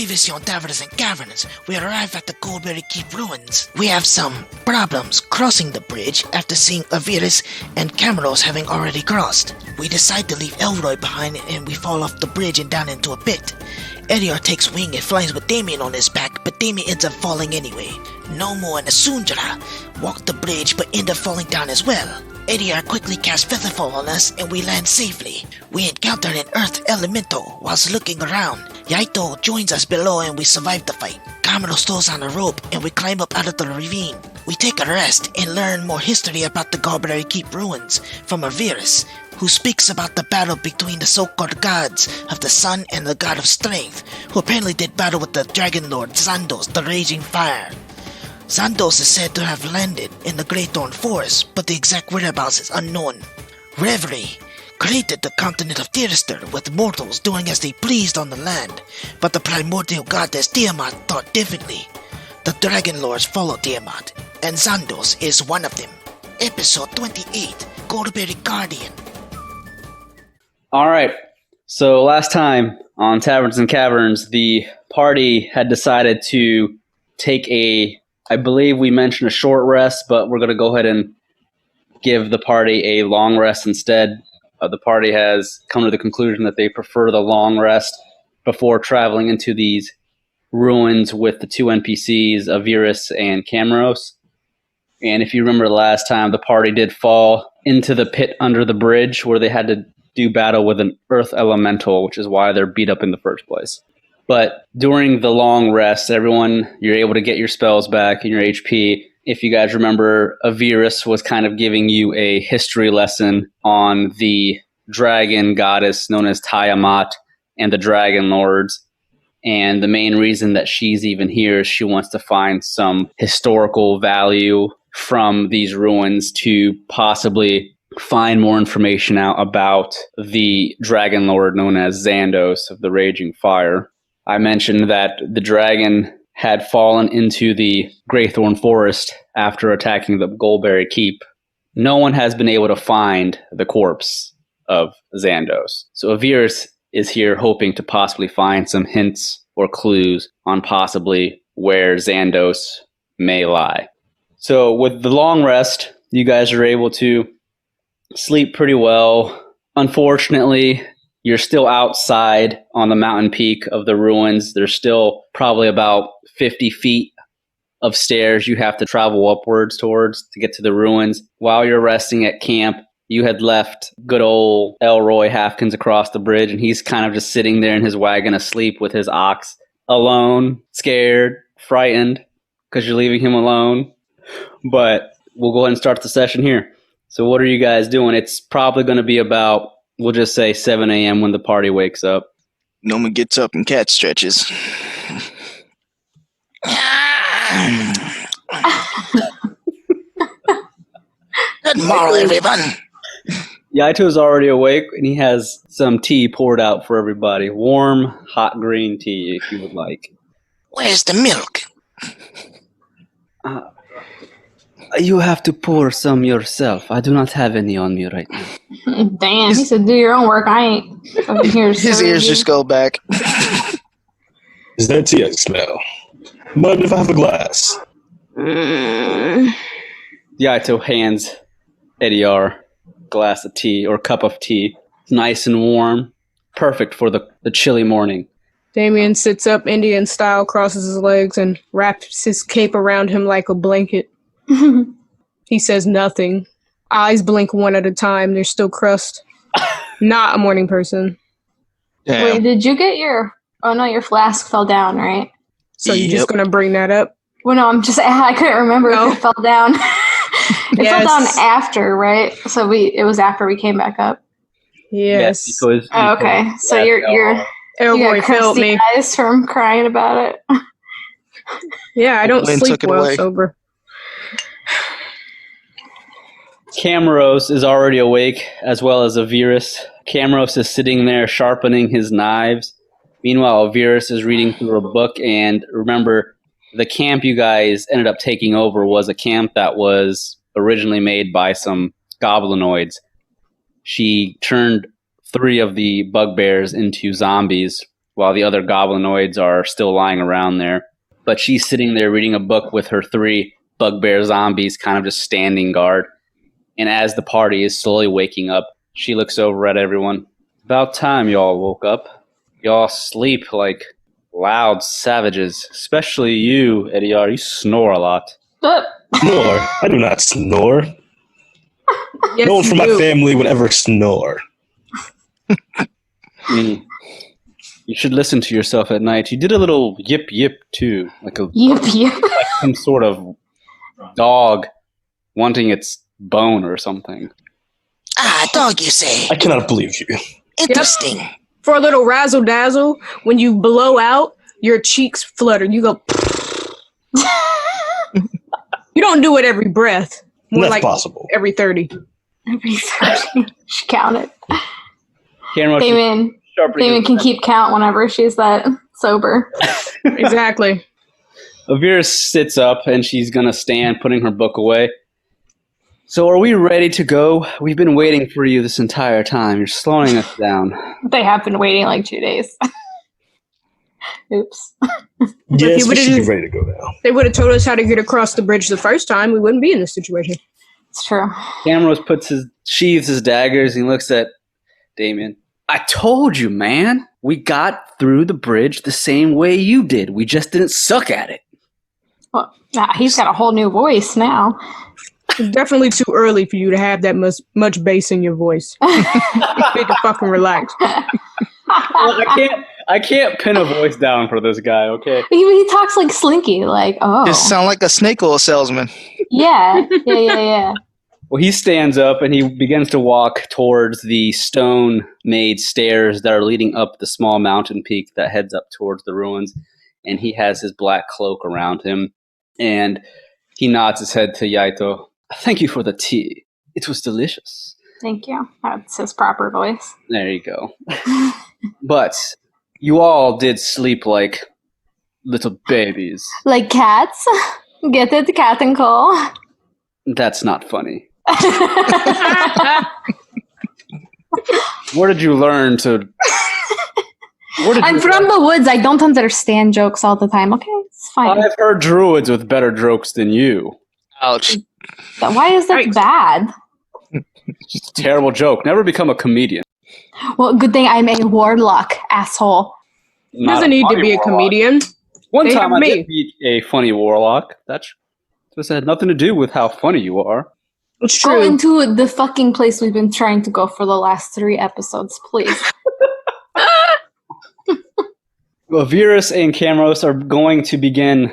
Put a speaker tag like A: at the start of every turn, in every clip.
A: Previously on Taverns and Caverns, we arrive at the Galbury Keep Ruins. We have some problems crossing the bridge after seeing Aviris and Cameros having already crossed. We decide to leave Elroy behind and we fall off the bridge and down into a pit. Ediar takes wing and flies with Damien on his back, but Damien ends up falling anyway. Nomo and Asunjara walk the bridge but end up falling down as well. Ediar quickly casts Featherfall on us and we land safely. We encounter an earth elemental whilst looking around. Yaito joins us below and we survive the fight. Cameros throws on a rope and we climb up out of the ravine. We take a rest and learn more history about the Galbury Keep Ruins from Aviris, who speaks about the battle between the so-called gods of the sun and the god of strength, who apparently did battle with the dragon lord Zandos, the raging fire. Zandos is said to have landed in the Great Thorn Forest, but the exact whereabouts is unknown. Reverie created the continent of Thirister with mortals doing as they pleased on the land, but the primordial goddess Tiamat thought differently. The dragon lords followed Tiamat, and Zandos is one of them. Episode 28, Galbury Guardian.
B: Alright, so last time on Taverns and Caverns, the party had decided to take I believe we mentioned a short rest, but we're going to go ahead and give the party a long rest instead. The party has come to the conclusion that they prefer the long rest before traveling into these ruins with the two NPCs, Aviris and Cameros. And if you remember last time, the party did fall into the pit under the bridge where they had to do battle with an earth elemental, which is why they're beat up in the first place. But during the long rest, everyone, you're able to get your spells back and your HP. If you guys remember, Aviris was kind of giving you a history lesson on the dragon goddess known as Tiamat and the dragon lords. And the main reason that she's even here is she wants to find some historical value from these ruins to possibly find more information out about the dragon lord known as Zandos of the Raging Fire. I mentioned that the dragon had fallen into the Greythorn Forest after attacking the Galbury Keep. No one has been able to find the corpse of Zandos. So Aviris is here hoping to possibly find some hints or clues on possibly where Zandos may lie. So with the long rest, you guys are able to sleep pretty well. Unfortunately, you're still outside on the mountain peak of the ruins. There's still probably about 50 feet of stairs you have to travel upwards towards to get to the ruins. While you're resting at camp, you had left good old Elroy Halfkins across the bridge, and he's kind of just sitting there in his wagon asleep with his ox, alone, scared, frightened, because you're leaving him alone. But we'll go ahead and start the session here. So what are you guys doing? It's probably going to be about, we'll just say 7 a.m. when the party wakes up.
C: Noma gets up and cat stretches.
A: Good morning, everyone.
B: Yaito's already awake, and he has some tea poured out for everybody. Warm, hot green tea, if you would like.
A: Where's the milk?
B: You have to pour some yourself. I do not have any on me right now.
D: Damn, he said do your own work. I ain't fucking here.
C: His ears just go back.
E: Is that tea I smell? Mind if I have a glass?
B: Yaito hands Ediar a glass of tea, or cup of tea. It's nice and warm. Perfect for the chilly morning.
F: Damien sits up Indian style, crosses his legs, and wraps his cape around him like a blanket. He says nothing. Eyes blink one at a time. There's still crust. Not a morning person.
C: Damn.
D: Wait, did you get your... Oh, no, your flask fell down, right?
F: So you're just going to bring that up?
D: Well, no, I couldn't remember if it fell down. It fell down after, right? So it was after we came back up.
F: Yes.
B: Because
D: okay. So you got crusty eyes from crying about it.
F: Yeah, I don't
C: Lynn
F: sleep
C: took it
F: well
C: away.
F: sober.
B: Cameros is already awake, as well as Aviris. Cameros is sitting there sharpening his knives. Meanwhile, Aviris is reading through a book, and remember, the camp you guys ended up taking over was a camp that was originally made by some goblinoids. She turned 3 of the bugbears into zombies while the other goblinoids are still lying around there. But she's sitting there reading a book with her 3 bugbear zombies kind of just standing guard. And as the party is slowly waking up, she looks over at everyone. About time y'all woke up. Y'all sleep like loud savages. Especially you, Ediar. You snore a lot.
E: Snore? I do not snore.
F: Yes,
E: no one from
F: you
E: my
F: do.
E: family would ever snore.
B: You should listen to yourself at night. You did a little yip yip too. Like
D: Yip.
B: like some sort of dog wanting its bone or something.
A: Ah, dog, you say?
E: I cannot believe you.
A: Interesting.
F: For a little razzle dazzle, when you blow out, your cheeks flutter. You go. You don't do it every breath. More
E: That's
F: like
E: possible.
F: every 30.
D: Every 30. She counted.
B: Cameron,
D: Damon can keep count whenever she's that sober.
F: Exactly.
B: Aviris sits up and she's going to stand, putting her book away. So are we ready to go? We've been waiting for you this entire time. You're slowing us down.
D: They have been waiting like 2 days. Oops.
E: Yes, we
F: would've
E: should be
F: just-
E: ready to go now.
F: They would have told us how to get across the bridge the first time. We wouldn't be in this situation.
D: It's true.
B: Cameron sheathes his daggers and he looks at Damien. I told you, man. We got through the bridge the same way you did. We just didn't suck at it.
D: Well, he's got a whole new voice now.
F: It's definitely too early for you to have that much bass in your voice. You need to fucking relax.
B: I can't pin a voice down for this guy, okay?
D: He talks like Slinky, like, oh.
C: Just sound like a snake oil salesman.
D: Yeah.
B: Well, he stands up and he begins to walk towards the stone-made stairs that are leading up the small mountain peak that heads up towards the ruins. And he has his black cloak around him. And he nods his head to Yaito. Thank you for the tea. It was delicious.
D: Thank you. That's his proper voice.
B: There you go. But you all did sleep like little babies.
D: Like cats. Get it, cat and call.
B: That's not funny. Where did you learn to...
D: I'm from the woods. I don't understand jokes all the time. Okay, it's fine.
B: I've heard druids with better jokes than you.
C: Ouch.
D: Why is that bad?
B: It's just a terrible joke. Never become a comedian.
D: Well, good thing I'm a warlock, asshole.
B: Not
F: Doesn't need to
B: funny
F: be a
B: warlock.
F: comedian.
B: One
F: They
B: time
F: have
B: I
F: me.
B: did meet a funny warlock. That just had nothing to do with how funny you are.
F: It's
D: Go
F: true.
D: into the fucking place we've been trying to go for the last 3 episodes, please.
B: Aviris and Cameros are going to begin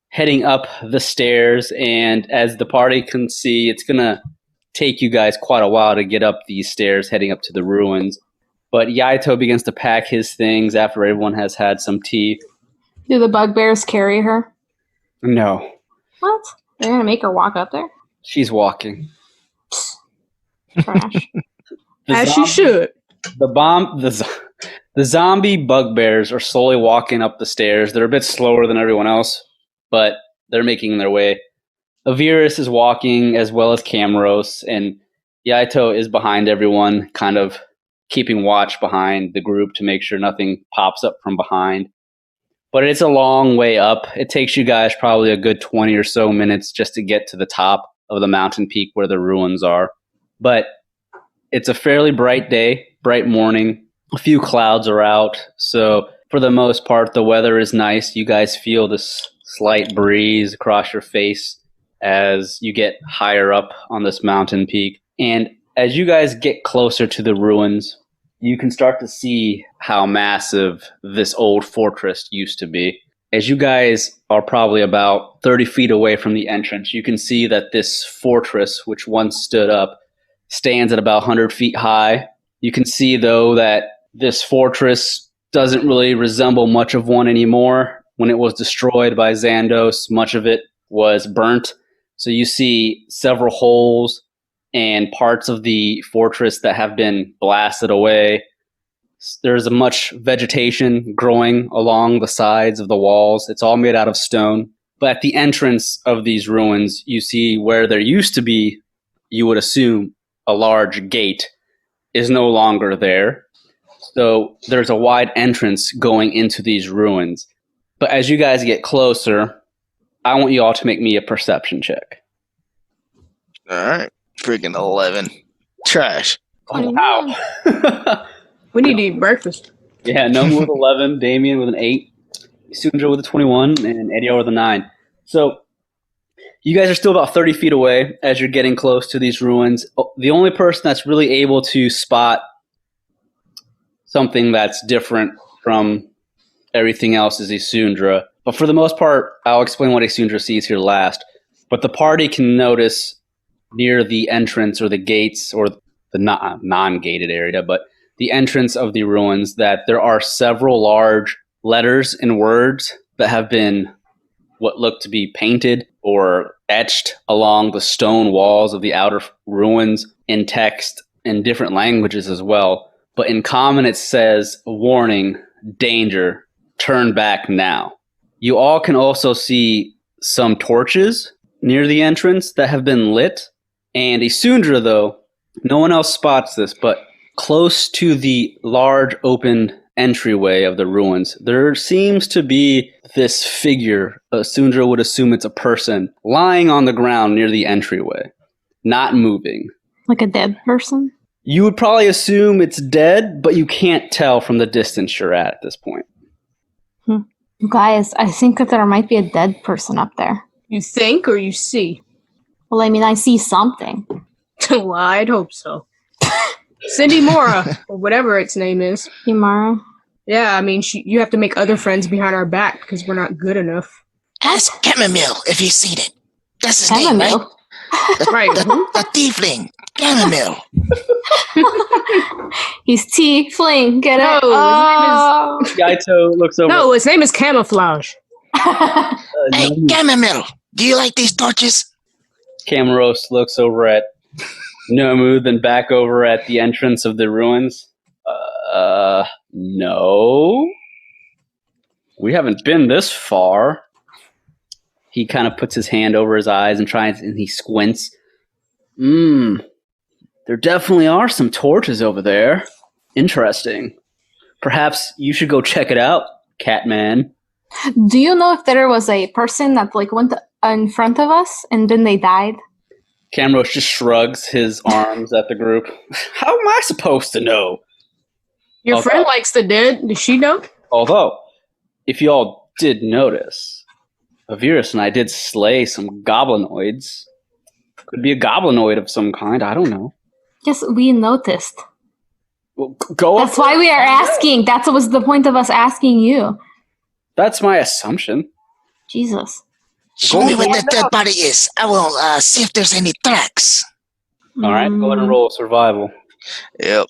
B: heading up the stairs, and as the party can see, it's going to take you guys quite a while to get up these stairs heading up to the ruins. But Yaito begins to pack his things after everyone has had some tea.
D: Do the bugbears carry her?
B: No,
D: What? They're gonna make her walk up there?
B: she's walking.
D: Trash.
B: The
F: As she
B: zombie-
F: should.
B: The zombie bugbears are slowly walking up the stairs. They're a bit slower than everyone else, but they're making their way. Aviris is walking as well as Cameros, and Yaito is behind everyone, kind of keeping watch behind the group to make sure nothing pops up from behind. But it's a long way up. It takes you guys probably a good 20 or so minutes just to get to the top of the mountain peak where the ruins are. But it's a fairly bright day, bright morning. A few clouds are out, so for the most part, the weather is nice. You guys feel this slight breeze across your face as you get higher up on this mountain peak. And as you guys get closer to the ruins, you can start to see how massive this old fortress used to be. As you guys are probably about 30 feet away from the entrance, you can see that this fortress, which once stood up, stands at about 100 feet high. You can see, though, that this fortress doesn't really resemble much of one anymore. When it was destroyed by Xandos, much of it was burnt. So you see several holes and parts of the fortress that have been blasted away. There's much vegetation growing along the sides of the walls. It's all made out of stone. But at the entrance of these ruins, you see where there used to be, you would assume, a large gate is no longer there. So there's a wide entrance going into these ruins. But as you guys get closer, I want you all to make me a perception check.
C: All right. Freaking 11. Trash.
B: Oh, wow.
F: We need to eat breakfast.
B: Yeah, Nomu with 11, Damien with an 8, Sundra with a 21, and Eddie with a 9. So you guys are still about 30 feet away as you're getting close to these ruins. The only person that's really able to spot something that's different from everything else is Isundra. But for the most part, I'll explain what Isundra sees here last. But the party can notice near the entrance or the gates or the non-gated area, but the entrance of the ruins, that there are several large letters and words that have been what look to be painted or etched along the stone walls of the outer ruins in text in different languages as well. But in common, it says, warning, danger, turn back now. You all can also see some torches near the entrance that have been lit. And Isundra, though, no one else spots this, but close to the large open entryway of the ruins, there seems to be this figure. Isundra would assume it's a person lying on the ground near the entryway, not moving.
D: Like a dead person?
B: You would probably assume it's dead, but you can't tell from the distance you're at this point.
D: Guys, I think that there might be a dead person up there.
F: You think or you see?
D: Well, I mean, I see something.
F: Well, I'd hope so. Cindy Mora, or whatever its name is.
D: Himara?
F: Yeah, I mean, you have to make other friends behind our back because we're not good enough.
A: Ask Chamomile if he's seen it. That's his name, right?
D: Chamomile?
F: Right.
A: The tiefling. Chamomile.
D: He's tiefling. Get it?
F: No,
B: Gaito looks over.
F: No, his name is Camouflage.
A: Hey, Chamomile. Do you like these torches?
B: Cameros looks over at Nomu, then back over at the entrance of the ruins. No. We haven't been this far. He kind of puts his hand over his eyes and he squints. There definitely are some torches over there. Interesting. Perhaps you should go check it out, Catman.
D: Do you know if there was a person that went in front of us and then they died?
B: Camrose just shrugs his arms at the group. How am I supposed to know?
F: Your friend likes the dead. Does she know?
B: Although, if you all did notice, Aviris and I did slay some goblinoids. Could be a goblinoid of some kind. I don't know.
D: Yes, we noticed.
B: Well, go.
D: That's why we are asking. That was the point of us asking you.
B: That's my assumption.
D: Jesus.
A: Show me where the dead body is. I will see if there's any tracks.
B: All right, go ahead and roll survival.
C: Yep.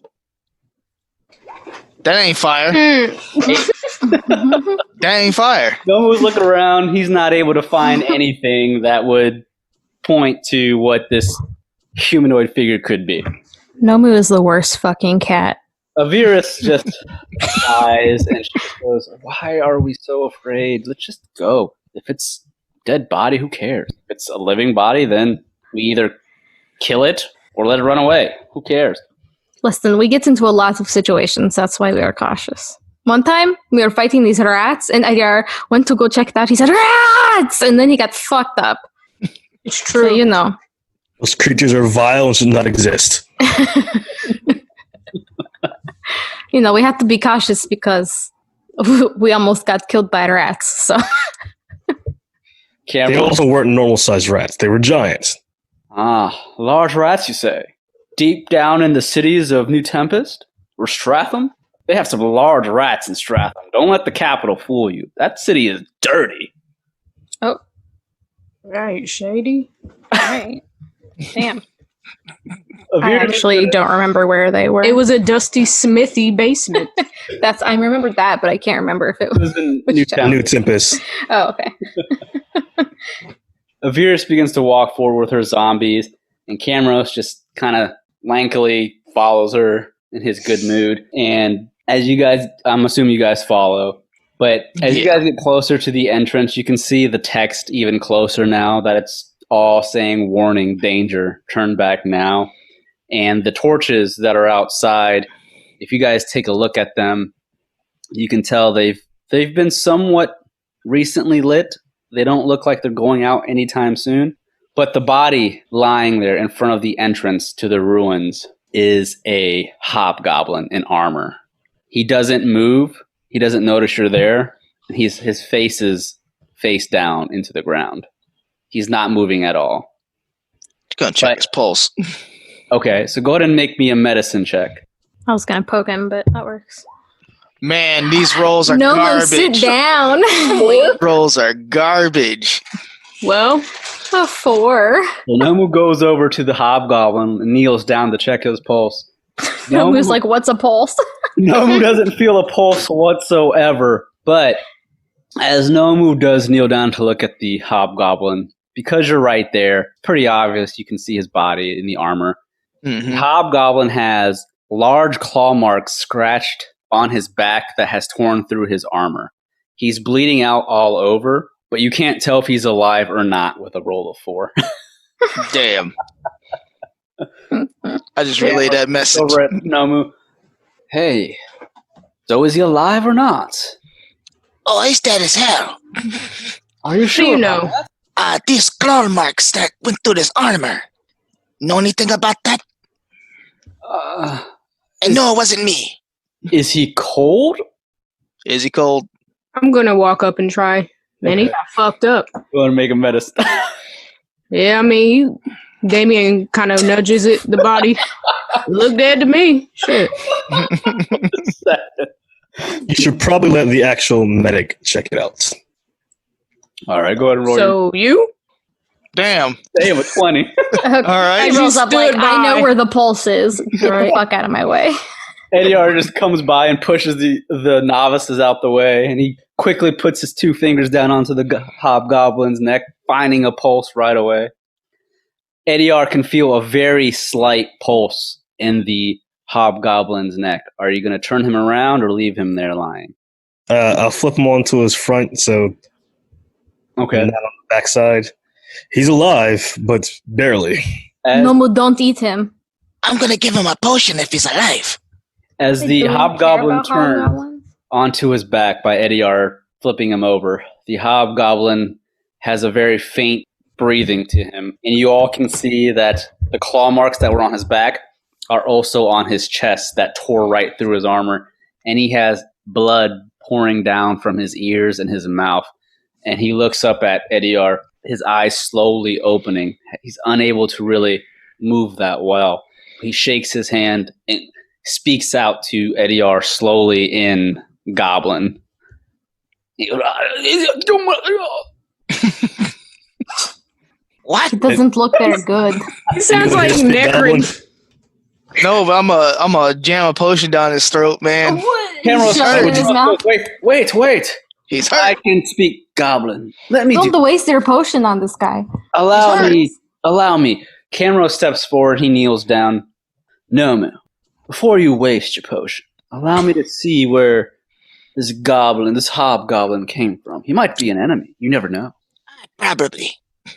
C: That ain't fire. That ain't fire.
B: Nomu's looking around. He's not able to find anything that would point to what this humanoid figure could be.
D: Nomu is the worst fucking cat.
B: Aviris just sighs and she goes, "Why are we so afraid? Let's just go. If it's dead body, who cares? If it's a living body, then we either kill it or let it run away. Who cares?"
D: Listen, we get into a lot of situations. That's why we are cautious. One time, we were fighting these rats, and Agar went to go check it out. He said, "Rats!" And then he got fucked up.
F: It's true.
D: So, you know.
E: Those creatures are vile and should not exist.
D: You know, we have to be cautious because we almost got killed by rats. So
E: They also weren't normal-sized rats. They were giants.
B: Ah, large rats, you say? Deep down in the cities of New Tempest? Or Stratham? They have some large rats in Stratham. Don't let the capital fool you. That city is dirty.
F: Oh. Right, shady.
D: right. Damn.
B: I
D: actually don't remember where they were.
F: It was a dusty smithy basement.
D: I remembered that, but I can't remember if it was
B: in
E: New Tempest.
D: Oh, okay.
B: Aviris begins to walk forward with her zombies, and Cameros just kind of lankily follows her in his good mood. And as you guys, I'm assuming you guys follow, but as you guys get closer to the entrance, you can see the text even closer now that it's all saying warning, danger, turn back now. And the torches that are outside if you guys take a look at them, you can tell they've been somewhat recently lit. They don't look like they're going out anytime soon. But the body lying there in front of the entrance to the ruins is a hobgoblin in armor. He doesn't move. He doesn't notice you're there. His face is face down into the ground. He's not moving at all.
C: Gonna check his pulse.
B: Okay, so go ahead and make me a medicine check.
D: I was gonna poke him, but that works.
C: Man, these rolls are
D: No,
C: garbage.
D: sit down.
C: Rolls are garbage.
F: Well,
D: A 4.
B: So Nomu goes over to the hobgoblin and kneels down to check his pulse.
D: Nomu's like, what's a pulse?
B: Nomu doesn't feel a pulse whatsoever, but as Nomu does kneel down to look at the hobgoblin, because you're right there, pretty obvious you can see his body in the armor.
C: Mm-hmm.
B: The hobgoblin has large claw marks scratched on his back that has torn through his armor. He's bleeding out all over, but you can't tell if he's alive or not with a roll of 4.
C: Damn. I just relayed that message.
B: Over at Nomu. Hey, so is he alive or not?
A: Oh, he's dead as hell.
B: Are you
F: do
B: sure?
F: you know?
A: These claw marks that went through this armor. Know anything about that? And no, it wasn't me.
B: Is he cold?
C: Is he cold?
F: I'm gonna walk up and try. Man, he
B: Okay.
F: got fucked up.
B: You want to make a medicine?
F: Yeah, I mean, Damien kind of nudges the body. Look dead to me. Shit.
E: You should probably let the actual medic check it out.
B: All right, go ahead and roll.
F: So you?
C: Damn.
B: Damn, a 20.
C: All right.
D: He rolls up like,
F: stood
D: I know
F: by.
D: where the pulse is. Get the fuck out of my way.
B: ADR just comes by and pushes the novices out the way, and he quickly puts his 2 fingers down onto the hobgoblin's neck, finding a pulse right away. ADR can feel a very slight pulse in the hobgoblin's neck. Are you going to turn him around or leave him there lying?
E: I'll flip him onto his front, so
B: Okay.
E: not on the backside. He's alive, but barely.
B: As,
D: Nomu, don't eat him.
A: I'm gonna give him a potion if he's alive.
B: as the hobgoblin turns onto his back by ADR flipping him over, the hobgoblin has a very faint breathing to him, and you all can see that the claw marks that were on his back are also on his chest that tore right through his armor, and he has blood pouring down from his ears and his mouth, and he looks up at ADR, his eyes slowly opening. He's unable to really move that well. He shakes his hand and speaks out to ADR slowly in Goblin.
A: What?
D: It doesn't look very good.
F: He sounds like
E: Speak goblin.
F: Necrin.
C: No, but I'm a jam a potion down his throat, man.
B: Cameros,
D: Shove it in his mouth.
B: wait.
C: He's
B: I
C: hurt.
B: can speak Goblin. Let me
D: Don't
B: do.
D: waste your potion on this guy.
B: Allow me. Camero steps forward. He kneels down. Nomu, before you waste your potion, allow me to see where this hobgoblin came from. He might be an enemy. You never know.
A: Probably.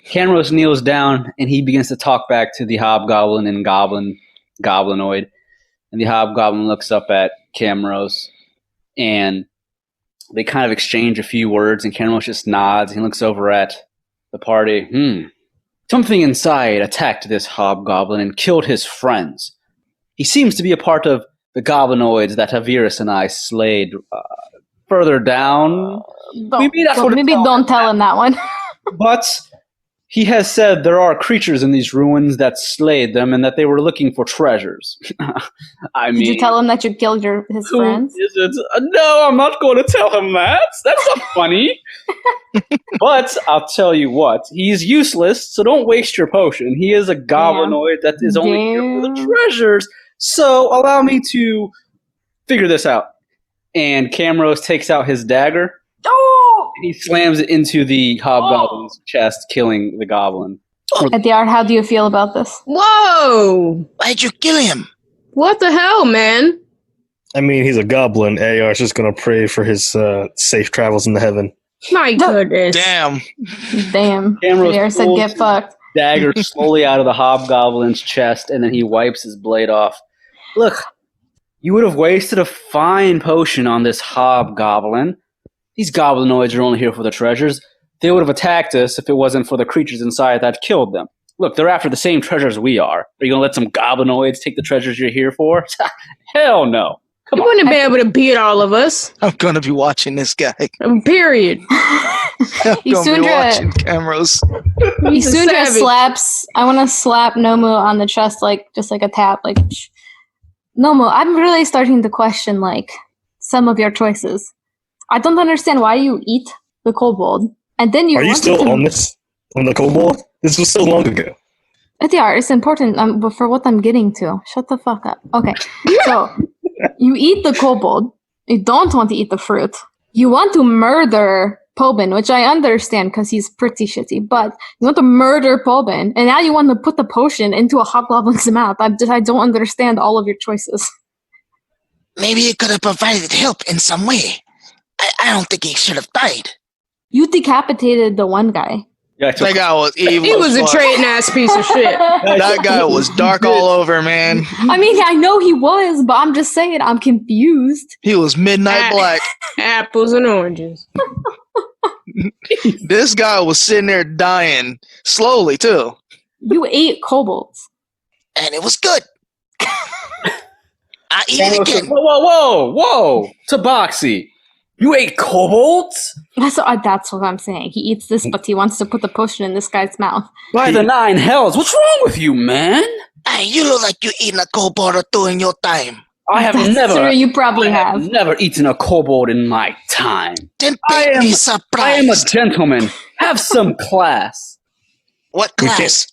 B: Cameros kneels down and he begins to talk back to the hobgoblin and goblinoid. And the hobgoblin looks up at Cameros and they kind of exchange a few words, and Cameros just nods. He looks over at the party. Something inside attacked this hobgoblin and killed his friends. He seems to be a part of the goblinoids that Aviris and I slayed further down. Maybe that's what it's
D: Maybe
B: called.
D: don't tell him that one.
B: But he has said there are creatures in these ruins that slayed them and that they were looking for treasures. I mean,
D: Did you tell him that you killed his
B: who
D: friends?
B: is it? No, I'm not going to tell him that. That's not funny. But I'll tell you what. He's useless, so don't waste your potion. He is a goblinoid that is only here for the
D: Damn.
B: treasures. So allow me to figure this out. And Camrose takes out his dagger.
D: Oh!
B: He slams it into the hobgoblin's chest, killing the goblin.
D: Ediar, how do you feel about this?
F: Whoa!
A: Why'd you kill him?
F: What the hell, man?
E: I mean, he's a goblin. AR is just going to pray for his safe travels into heaven.
F: My goodness.
C: Damn.
D: Damn.
B: Cameros
D: Ediar said,
B: pulls
D: get fucked.
B: dagger slowly out of the hobgoblin's chest, and then he wipes his blade off. Look, You would have wasted a fine potion on this hobgoblin. These goblinoids are only here for the treasures. They would have attacked us if it wasn't for the creatures inside that killed them. Look, they're after the same treasures we are. Are you going to let some goblinoids take the treasures you're here for? Hell no. Come
F: You
B: on.
F: wouldn't be able to beat all of us.
C: I'm gonna be watching this guy.
F: Period.
C: I'm gonna be
D: Isundra-
C: watching Cameros.
F: He's a
D: Isundra
F: savage.
D: slaps. I want to slap Nomu on the chest, like just like a tap. Like, shh. Nomu, I'm really starting to question like some of your choices. I don't understand why you eat the kobold and then you.
E: Are you
D: wanted
E: still
D: to-
E: on this? On the kobold? This was so long ago.
D: Yeah, it's important but for what I'm getting to. Shut the fuck up. Okay, so you eat the kobold. You don't want to eat the fruit. You want to murder Pobin, which I understand because he's pretty shitty. But you want to murder Pobin, and now you want to put the potion into a hobgoblin's mouth. I don't understand all of your choices.
A: Maybe he could have provided help in some way. I don't think he should have died.
D: You decapitated the one guy.
B: Yeah, I took-
C: That guy was evil.
F: He was
C: as
F: a
C: fuck.
F: trading ass piece of shit.
C: That guy was dark all over, man.
D: I mean, I know he was, but I'm just saying, I'm confused.
C: He was midnight black.
F: Apples and oranges.
C: This guy was sitting there dying slowly too.
D: You ate kobolds.
A: And it was good. I eat it again.
B: Whoa! Tabaxi, you ate kobolds?
D: That's what I'm saying. He eats this, but he wants to put the potion in this guy's mouth.
B: By the nine hells, what's wrong with you, man?
A: Hey, you look like you eating a kobold or two in your time.
B: I have
D: That's
B: never.
D: true, you probably
B: I
D: have.
B: never eaten a kobold in my time.
A: Then
B: I
A: make
B: am-
A: me
B: I am a
A: surprised.
B: gentleman. Have some class.
A: What class?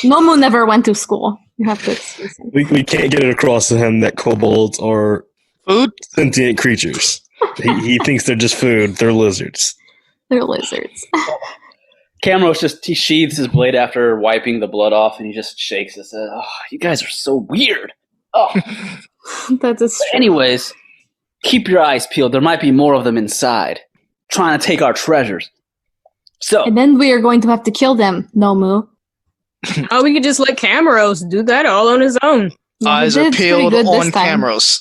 D: Nomu never went to school. You have to excuse him.
E: We can't get it across to him that kobolds are
C: Food?
E: sentient creatures. He thinks they're just food. They're lizards.
D: They're lizards.
B: Cameros he sheathes his blade after wiping the blood off, and he just shakes his head. Oh, you guys are so weird. Oh.
D: That is true.
B: Anyways, keep your eyes peeled. There might be more of them inside, trying to take our treasures. So,
D: And then we are going to have to kill them, Nomu.
F: Oh, we could just let Cameros do that all on his own.
D: Yeah, he
C: Eyes
D: did
C: are
D: pretty
C: peeled
D: good this
C: on
D: time.
C: Cameros.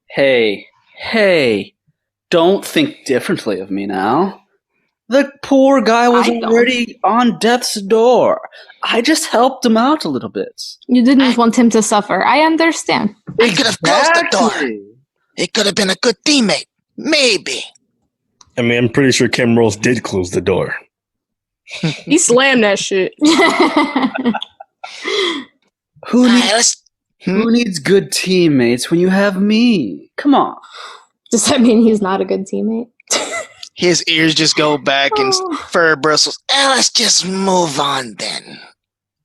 B: hey, don't think differently of me now. The poor guy was
D: I don't.
B: already on death's door. I just helped him out a little bit.
D: You didn't want him to suffer. I understand.
A: I could have closed the door.
B: Exactly.
A: He could have been a good teammate. Maybe.
E: I mean, I'm pretty sure Kim Rolls did close the door.
F: He slammed that shit.
B: Who
A: Hey,
B: needs,
A: let's
B: who needs good teammates when you have me? Come on.
D: Does that mean he's not a good teammate?
C: His ears just go back and fur bristles.
A: let's just move on then.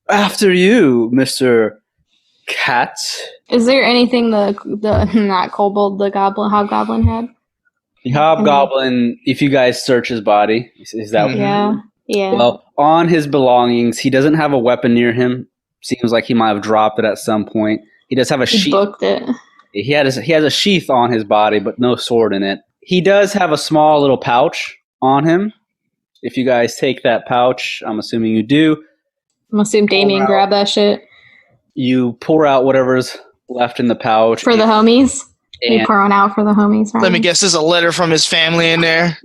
B: After you, Mr. Cat.
D: Is there anything the not kobold, the hobgoblin had?
B: The hobgoblin, if you guys search his body, is that
F: Mhm.
D: Yeah.
B: Well, on his belongings, he doesn't have a weapon near him. Seems like he might have dropped it at some point. He does have a
D: He
B: sheath.
D: booked it.
B: He has a sheath on his body, but no sword in it. He does have a small little pouch on him. If you guys take that pouch, I'm assuming you do,
D: I'm assuming Damien grabbed that shit
B: you pour out whatever's left in the pouch.
D: for the homies. You
B: and
D: pour one out for the homies. Right?
C: Let me guess, there's a letter from his family in there.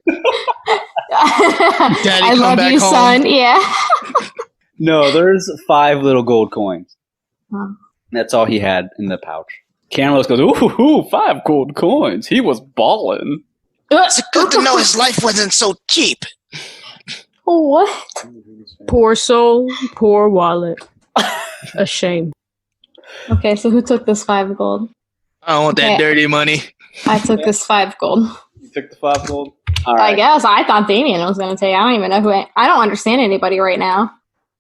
D: I
C: come
D: love
C: back
D: you,
C: home.
D: son. Yeah.
B: no, there's 5 little gold coins.
D: Wow.
B: That's all he had in the pouch. Cameros goes, ooh, 5 gold coins. He was ballin'.
A: It's good to know his life wasn't so cheap.
D: What?
F: Poor soul, poor wallet. A shame.
D: Okay, so who took this 5 gold?
C: I don't want that
D: Okay.
C: dirty money.
D: I took this 5 gold.
B: You took the 5 gold? All
D: I
B: right.
D: guess I thought Damien was going to take. I don't even know who. I don't understand anybody right now.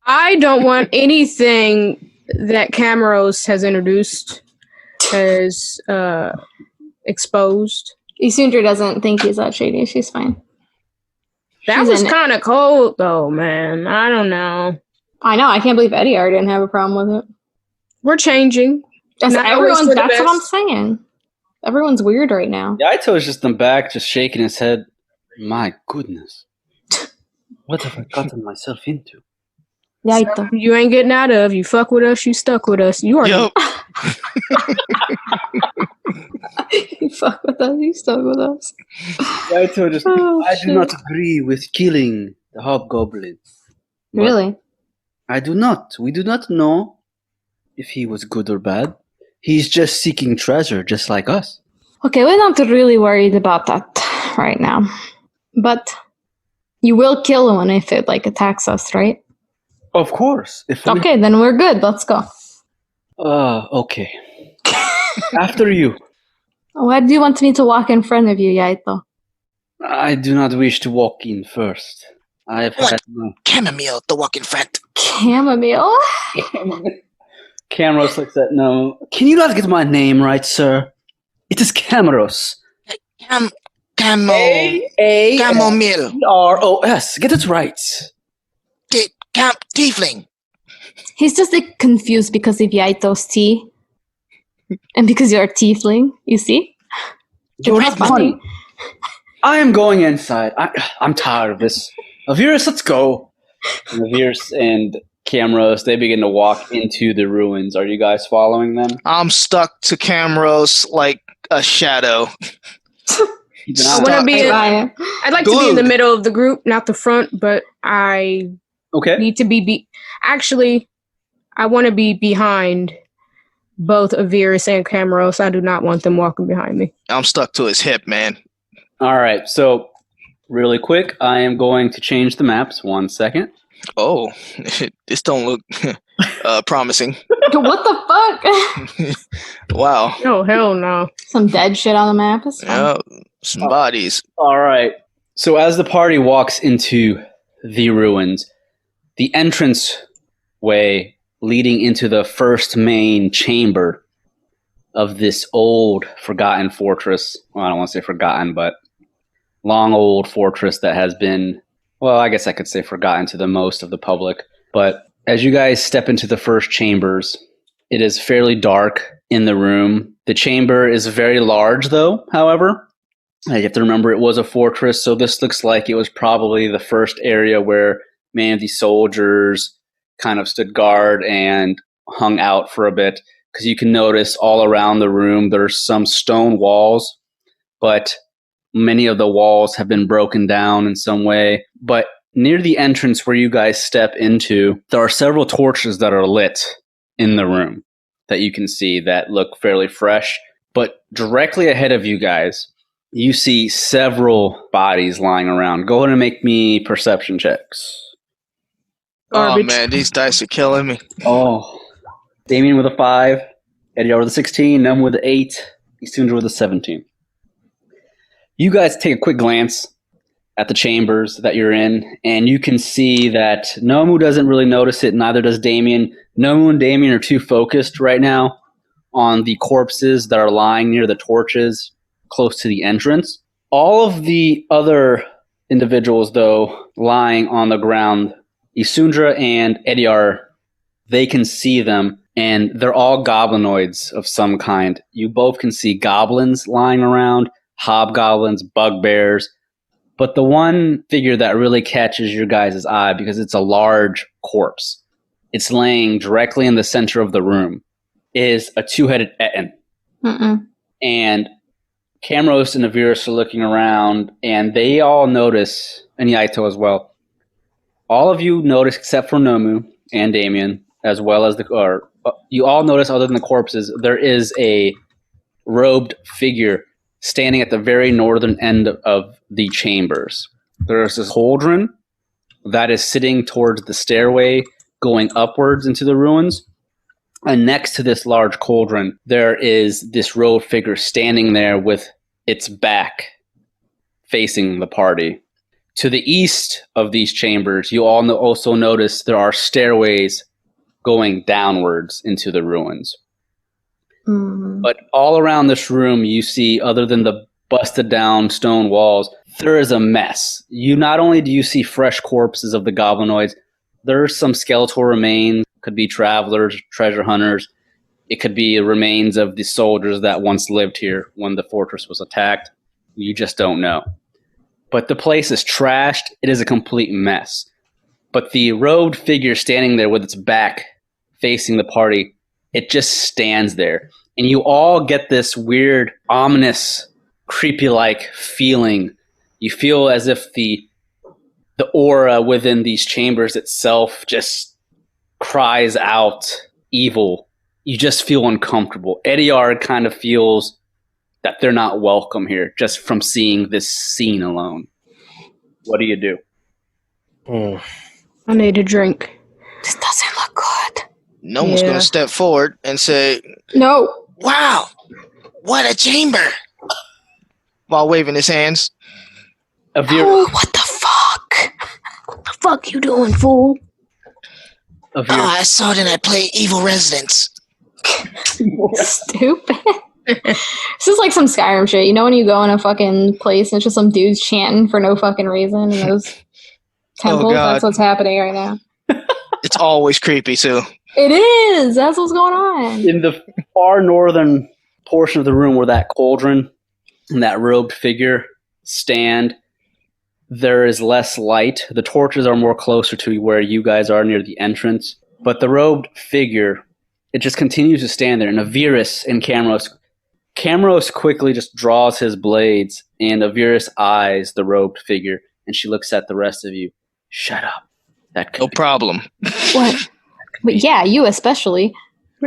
F: I don't want anything that Cameros has introduced as exposed.
D: Isundra doesn't think he's that shady. She's fine.
F: That
D: She's
F: was
D: in it.
F: kind of cold, though, man. I don't know.
D: I know. I can't believe Eddie didn't have a problem with it.
F: We're changing.
D: That's,
F: Not always for the
D: that's what I'm
F: best.
D: saying. Everyone's weird right now.
B: Yaito's just in the back, just shaking his head. My goodness. What have I gotten myself into?
D: Yaito.
F: You ain't getting out of. You fuck with us, you stuck with us. You are.
C: Yup.
D: You fuck with us, you stuck with us.
B: Yaito just,
D: Oh,
B: I
D: shit.
B: do not agree with killing the hobgoblin. But
D: Really?
B: I do not. We do not know if he was good or bad. He's just seeking treasure, just like us.
D: Okay, we're not really worried about that right now. But you will kill one if it attacks us, right?
B: Of course. If we...
D: Okay, then we're good. Let's go.
B: Okay. After you.
D: Why do you want me to walk in front of you, Yaito?
B: I do not wish to walk in first. I have had
A: Chamomile to walk in front.
D: Chamomile?
B: Cameros looks at no. Can you not get my name right, sir? It is Cameros.
A: Chamomile.
B: Cameros. Get it right.
A: Tiefling.
D: He's just confused because of Yaito's tea. And because you're a tiefling, you see?
B: You're
D: It's
B: not funny. I am going inside. I'm tired of this. Aviris, let's go. And Aviris and Cameros, they begin to walk into the ruins. Are you guys following them?
C: I'm stuck to Cameros like a shadow.
F: I want to be. I'd like to be in the middle of the group, not the front, but I need to be. Actually, I want to be behind both Aviris and Cameros. I do not want them walking behind me.
C: I'm stuck to his hip, man.
B: All right, so really quick, I am going to change the maps. 1 second.
C: Oh, this don't look promising.
D: What the fuck?
C: Wow.
F: Oh, hell no.
D: Some dead shit on the map. It's fine.
C: Yeah, some bodies.
B: All right. So as the party walks into the ruins, the entrance way leading into the first main chamber of this old, forgotten fortress. Well, I don't want to say forgotten, but long old fortress that has been, well, I guess I could say forgotten to the most of the public. But as you guys step into the first chambers, it is fairly dark in the room. The chamber is very large, though, however. You have to remember it was a fortress, so this looks like it was probably the first area where many of the soldiers kind of stood guard and hung out for a bit. Because you can notice all around the room there's some stone walls, but many of the walls have been broken down in some way. But near the entrance where you guys step into, there are several torches that are lit in the room that you can see that look fairly fresh. But directly ahead of you guys, you see several bodies lying around. Go ahead and make me perception checks.
C: Oh, man, these dice are killing me.
B: Oh, Damien with a 5, Eddie with a 16, Num with an 8, Isundra with a 17. You guys take a quick glance at the chambers that you're in, and you can see that Nomu doesn't really notice it, neither does Damien. Nomu and Damien are too focused right now on the corpses that are lying near the torches close to the entrance. All of the other individuals, though, lying on the ground, Isundra and Ediar, they can see them, and they're all goblinoids of some kind. You both can see goblins lying around, hobgoblins, bugbears, but the one figure that really catches your guys' eye, because it's a large corpse, it's laying directly in the center of the room, is a two-headed Etten. And Cameros and Aviris are looking around, and they all notice, and Yaito as well, all of you notice, except for Nomu and Damien, as well as you all notice, other than the corpses, there is a robed figure standing at the very northern end of the chambers. There's this cauldron that is sitting towards the stairway going upwards into the ruins. And next to this large cauldron, there is this robed figure standing there with its back facing the party. To the east of these chambers, you all also notice there are stairways going downwards into the ruins. But all around this room, you see, other than the busted down stone walls, there is a mess. Not only do you see fresh corpses of the goblinoids, there's some skeletal remains. Could be travelers, treasure hunters. It could be remains of the soldiers that once lived here when the fortress was attacked. You just don't know. But the place is trashed. It is a complete mess. But the robed figure standing there with its back facing the party, it just stands there. And you all get this weird, ominous, creepy-like feeling. You feel as if the aura within these chambers itself just cries out evil. You just feel uncomfortable. Ediard kind of feels that they're not welcome here just from seeing this scene alone. What do you do?
F: I need a drink.
D: This doesn't look good.
C: No one's going to step forward and say,
F: No.
A: Wow, what a chamber!
C: while waving his hands.
D: Oh, what the fuck? What the fuck you doing, fool?
A: I saw it and I play evil residents.
D: Stupid. This is like some Skyrim shit. You know when you go in a fucking place and it's just some dudes chanting for no fucking reason in those temples?
C: God.
D: That's what's happening right now.
C: It's always creepy, too.
D: It is! That's what's going on.
B: In the far northern portion of the room where that cauldron and that robed figure stand, there is less light. The torches are more closer to where you guys are near the entrance. But the robed figure, it just continues to stand there. And Aviris and Cameros quickly just draws his blades, and Aviris eyes the robed figure, and she looks at the rest of you. Shut up. That could
C: No
B: be.
C: problem.
D: What? But yeah, you especially.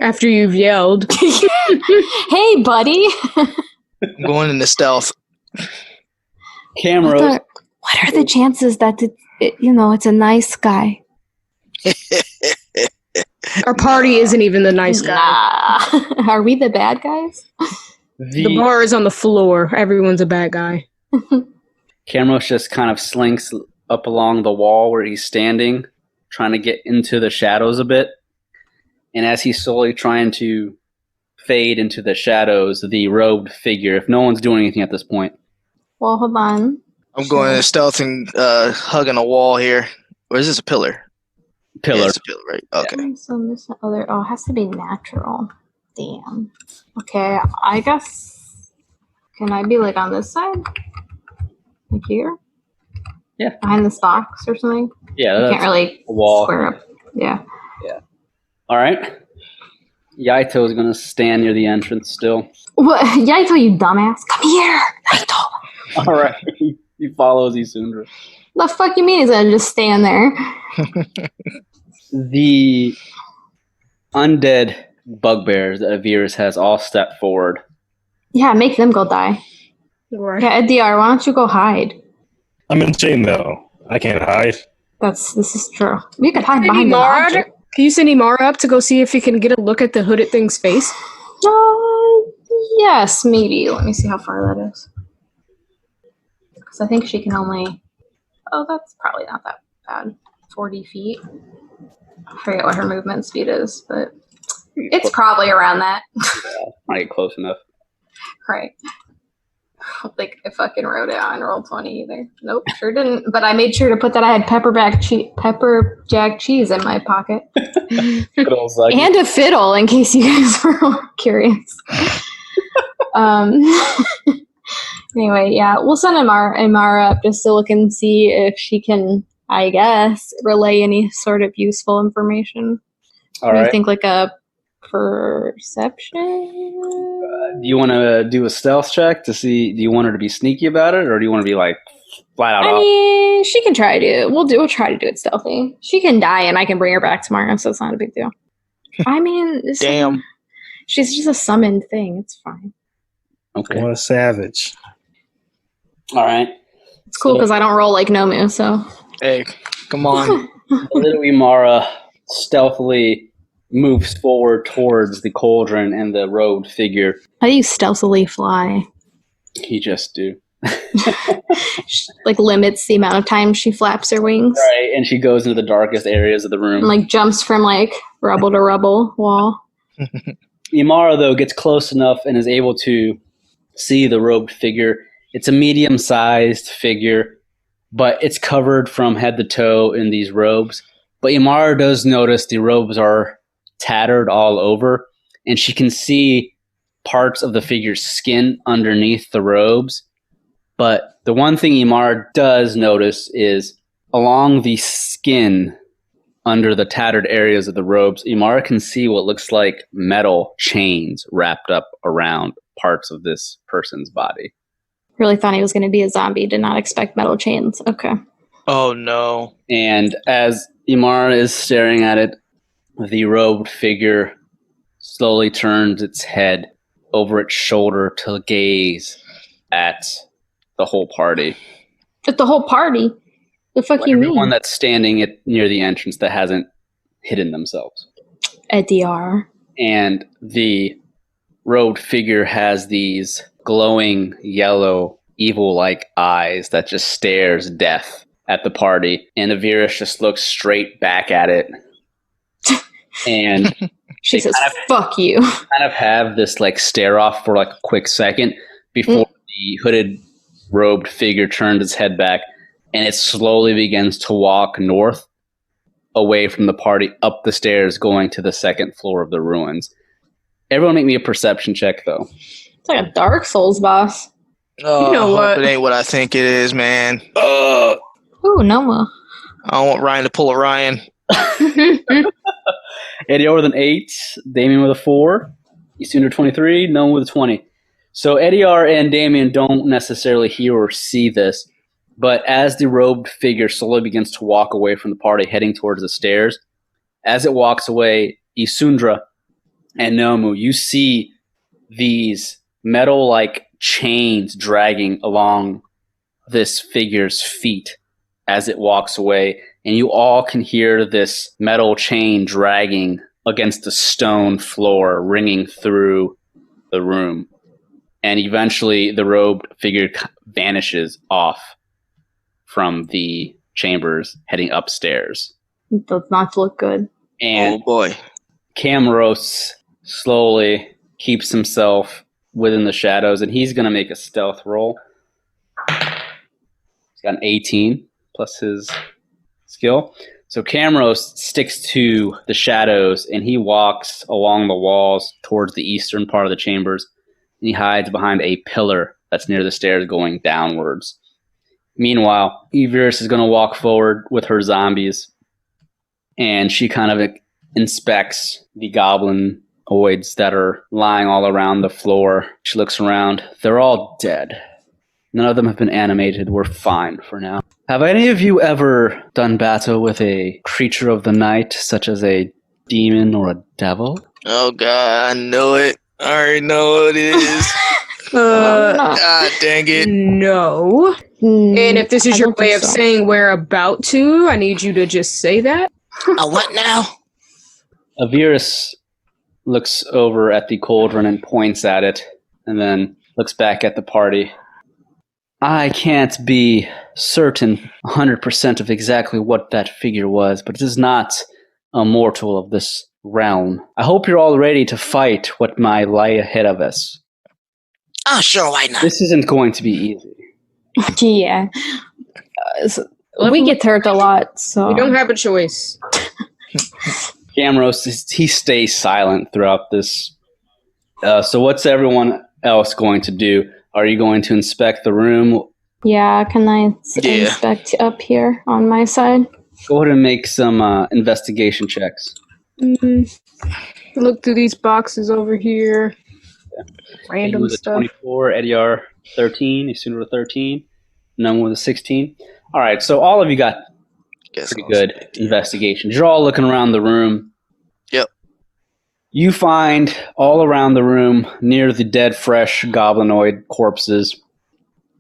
F: After you've yelled.
D: Hey, buddy!
C: I'm going into stealth.
B: Cameros.
D: What are the chances that it's a nice guy?
F: Our party isn't even the nice guy.
D: Nah. Are we the bad guys?
F: The bar is on the floor. Everyone's a bad guy.
B: Cameros just kind of slinks up along the wall where he's standing, trying to get into the shadows a bit. And as he's slowly trying to fade into the shadows, the robed figure, if no one's doing anything at this point.
D: Well, hold on.
C: I'm going into stealth and hugging a wall here. Or is this a pillar?
B: Pillar.
C: Yeah, it's a pillar, right? Okay.
D: So this other. Oh, it has to be natural. Damn. Okay, I guess. Can I be like on this side? Like here?
B: Yeah.
D: Behind this box or something?
B: Yeah,
D: I
B: that's
D: can't really
B: a wall.
D: square up. Yeah.
B: All right. Yaito is going to stand near the entrance still.
D: What? Yaito, you dumbass. Come here. Yaito.
B: All right. He follows Isundra.
D: The fuck you mean he's gonna just stand there?
B: The undead bugbears that Aviris has all stepped forward.
D: Yeah, make them go die.
F: Right.
D: Yeah, DR, why don't you go hide?
E: I'm in chainmail. I can't hide.
D: This is true. You could hide
F: Send
D: behind the
F: Imara
D: object.
F: Can you send Imara up to go see if he can get a look at the hooded thing's face?
D: Yes, maybe. Let me see how far that is. Because I think she can only... Oh, that's probably not that bad. 40 feet. I forget what her movement speed is, but it's probably around that.
B: Not get close enough.
D: Right. I don't think I fucking wrote it on Roll20 either. Nope, sure didn't. But I made sure to put that I had pepper jack cheese in my pocket.
B: Good old Zuggy.
D: And a fiddle, in case you guys were curious. Anyway, yeah, we'll send Imara up just to look and see if she can, I guess, relay any sort of useful information.
B: All
D: What do
B: right.
D: you think, like a perception?
B: Do you want to do a stealth check to see? Do you want her to be sneaky about it, or do you want to be like flat out
D: I
B: off?
D: mean, she can try to do it. We'll try to do it stealthy. She can die, and I can bring her back tomorrow, so it's not a big deal. I mean,
C: Damn.
D: she's just a summoned thing. It's fine.
B: Okay.
E: What a savage.
B: All right.
D: It's cool because I don't roll like Nomu, so.
C: Hey, come on.
B: Little Imara stealthily moves forward towards the cauldron and the robed figure.
D: How do you stealthily fly?
B: You just do.
D: Like limits the amount of time she flaps her wings.
B: Right, and she goes into the darkest areas of the room.
D: And like jumps from like rubble to rubble wall.
B: Imara, though, gets close enough and is able to see the robed figure. It's a medium-sized figure, but it's covered from head to toe in these robes. But Imara does notice the robes are tattered all over, and she can see parts of the figure's skin underneath the robes. But the one thing Imara does notice is along the skin under the tattered areas of the robes, Imara can see what looks like metal chains wrapped up around parts of this person's body.
D: Really thought he was going to be a zombie. Did not expect metal chains. Okay.
C: Oh no.
B: And as Imara is staring at it, the robed figure slowly turns its head over its shoulder to gaze at the whole party.
D: But the whole party? The fuck you
B: Everyone
D: mean?
B: that's standing near the entrance that hasn't hidden themselves.
D: ADR.
B: And the robed figure has these glowing yellow, evil-like eyes that just stares death at the party. And Aviris just looks straight back at it. And
D: She says,
B: kind
D: fuck you.
B: of have this like stare off for like a quick second before the hooded robed figure turns its head back, and it slowly begins to walk north away from the party up the stairs going to the second floor of the ruins. Everyone make me a perception check though.
D: It's like a Dark Souls boss.
C: Oh,
F: You know
C: I hope
F: what?
C: it ain't what I think it is, man.
D: Ooh, Noah.
C: I don't want Ryan to pull a Ryan.
B: Eddie with an 8, Damien with a 4, Easter 23, Noah with a 20. So Eddie and Damien don't necessarily hear or see this, but as the robed figure slowly begins to walk away from the party, heading towards the stairs, as it walks away, Isundra and Nomu, you see these metal-like chains dragging along this figure's feet as it walks away, and you all can hear this metal chain dragging against the stone floor, ringing through the room. And eventually the robed figure vanishes off from the chambers, heading upstairs.
D: It does not look good.
B: And
C: Oh boy.
B: Cameros slowly keeps himself within the shadows, and he's going to make a stealth roll. He's got an 18 plus his skill. So Cameros sticks to the shadows, and he walks along the walls towards the eastern part of the chambers, and he hides behind a pillar that's near the stairs going downwards. Meanwhile, Aviris is going to walk forward with her zombies, and she kind of inspects the goblinoids that are lying all around the floor. She looks around. They're all dead. None of them have been animated. We're fine for now. Have any of you ever done battle with a creature of the night, such as a demon or a devil?
C: Oh god, I know it. I already know what it is. God dang it.
F: No. And if this is
D: I
F: your
D: don't
F: way
D: think
F: of
D: so.
F: saying we're about to, I need you to just say that.
A: A what now?
B: Aviris looks over at the cauldron and points at it, and then looks back at the party. I can't be certain 100% of exactly what that figure was, but it is not a mortal of this realm. I hope you're all ready to fight what might lie ahead of us.
A: Oh, sure, why not?
B: This isn't going to be easy.
D: Yeah. We get hurt a lot, so.
F: We don't have a choice.
B: Cameros, he stays silent throughout this. So what's everyone else going to do? Are you going to inspect the room?
D: Yeah, can I
C: Yeah.
D: inspect up here on my side?
B: Go ahead and make some investigation checks.
F: Look through these boxes over here. Random
B: with a
F: stuff.
B: 24, Eddie 13, Isundra with a 13, Num with a 16. All right, so all of you got
C: Guess
B: pretty
C: I'll say
B: good investigations. You're all looking around the room.
C: Yep.
B: You find all around the room, near the dead, fresh goblinoid corpses,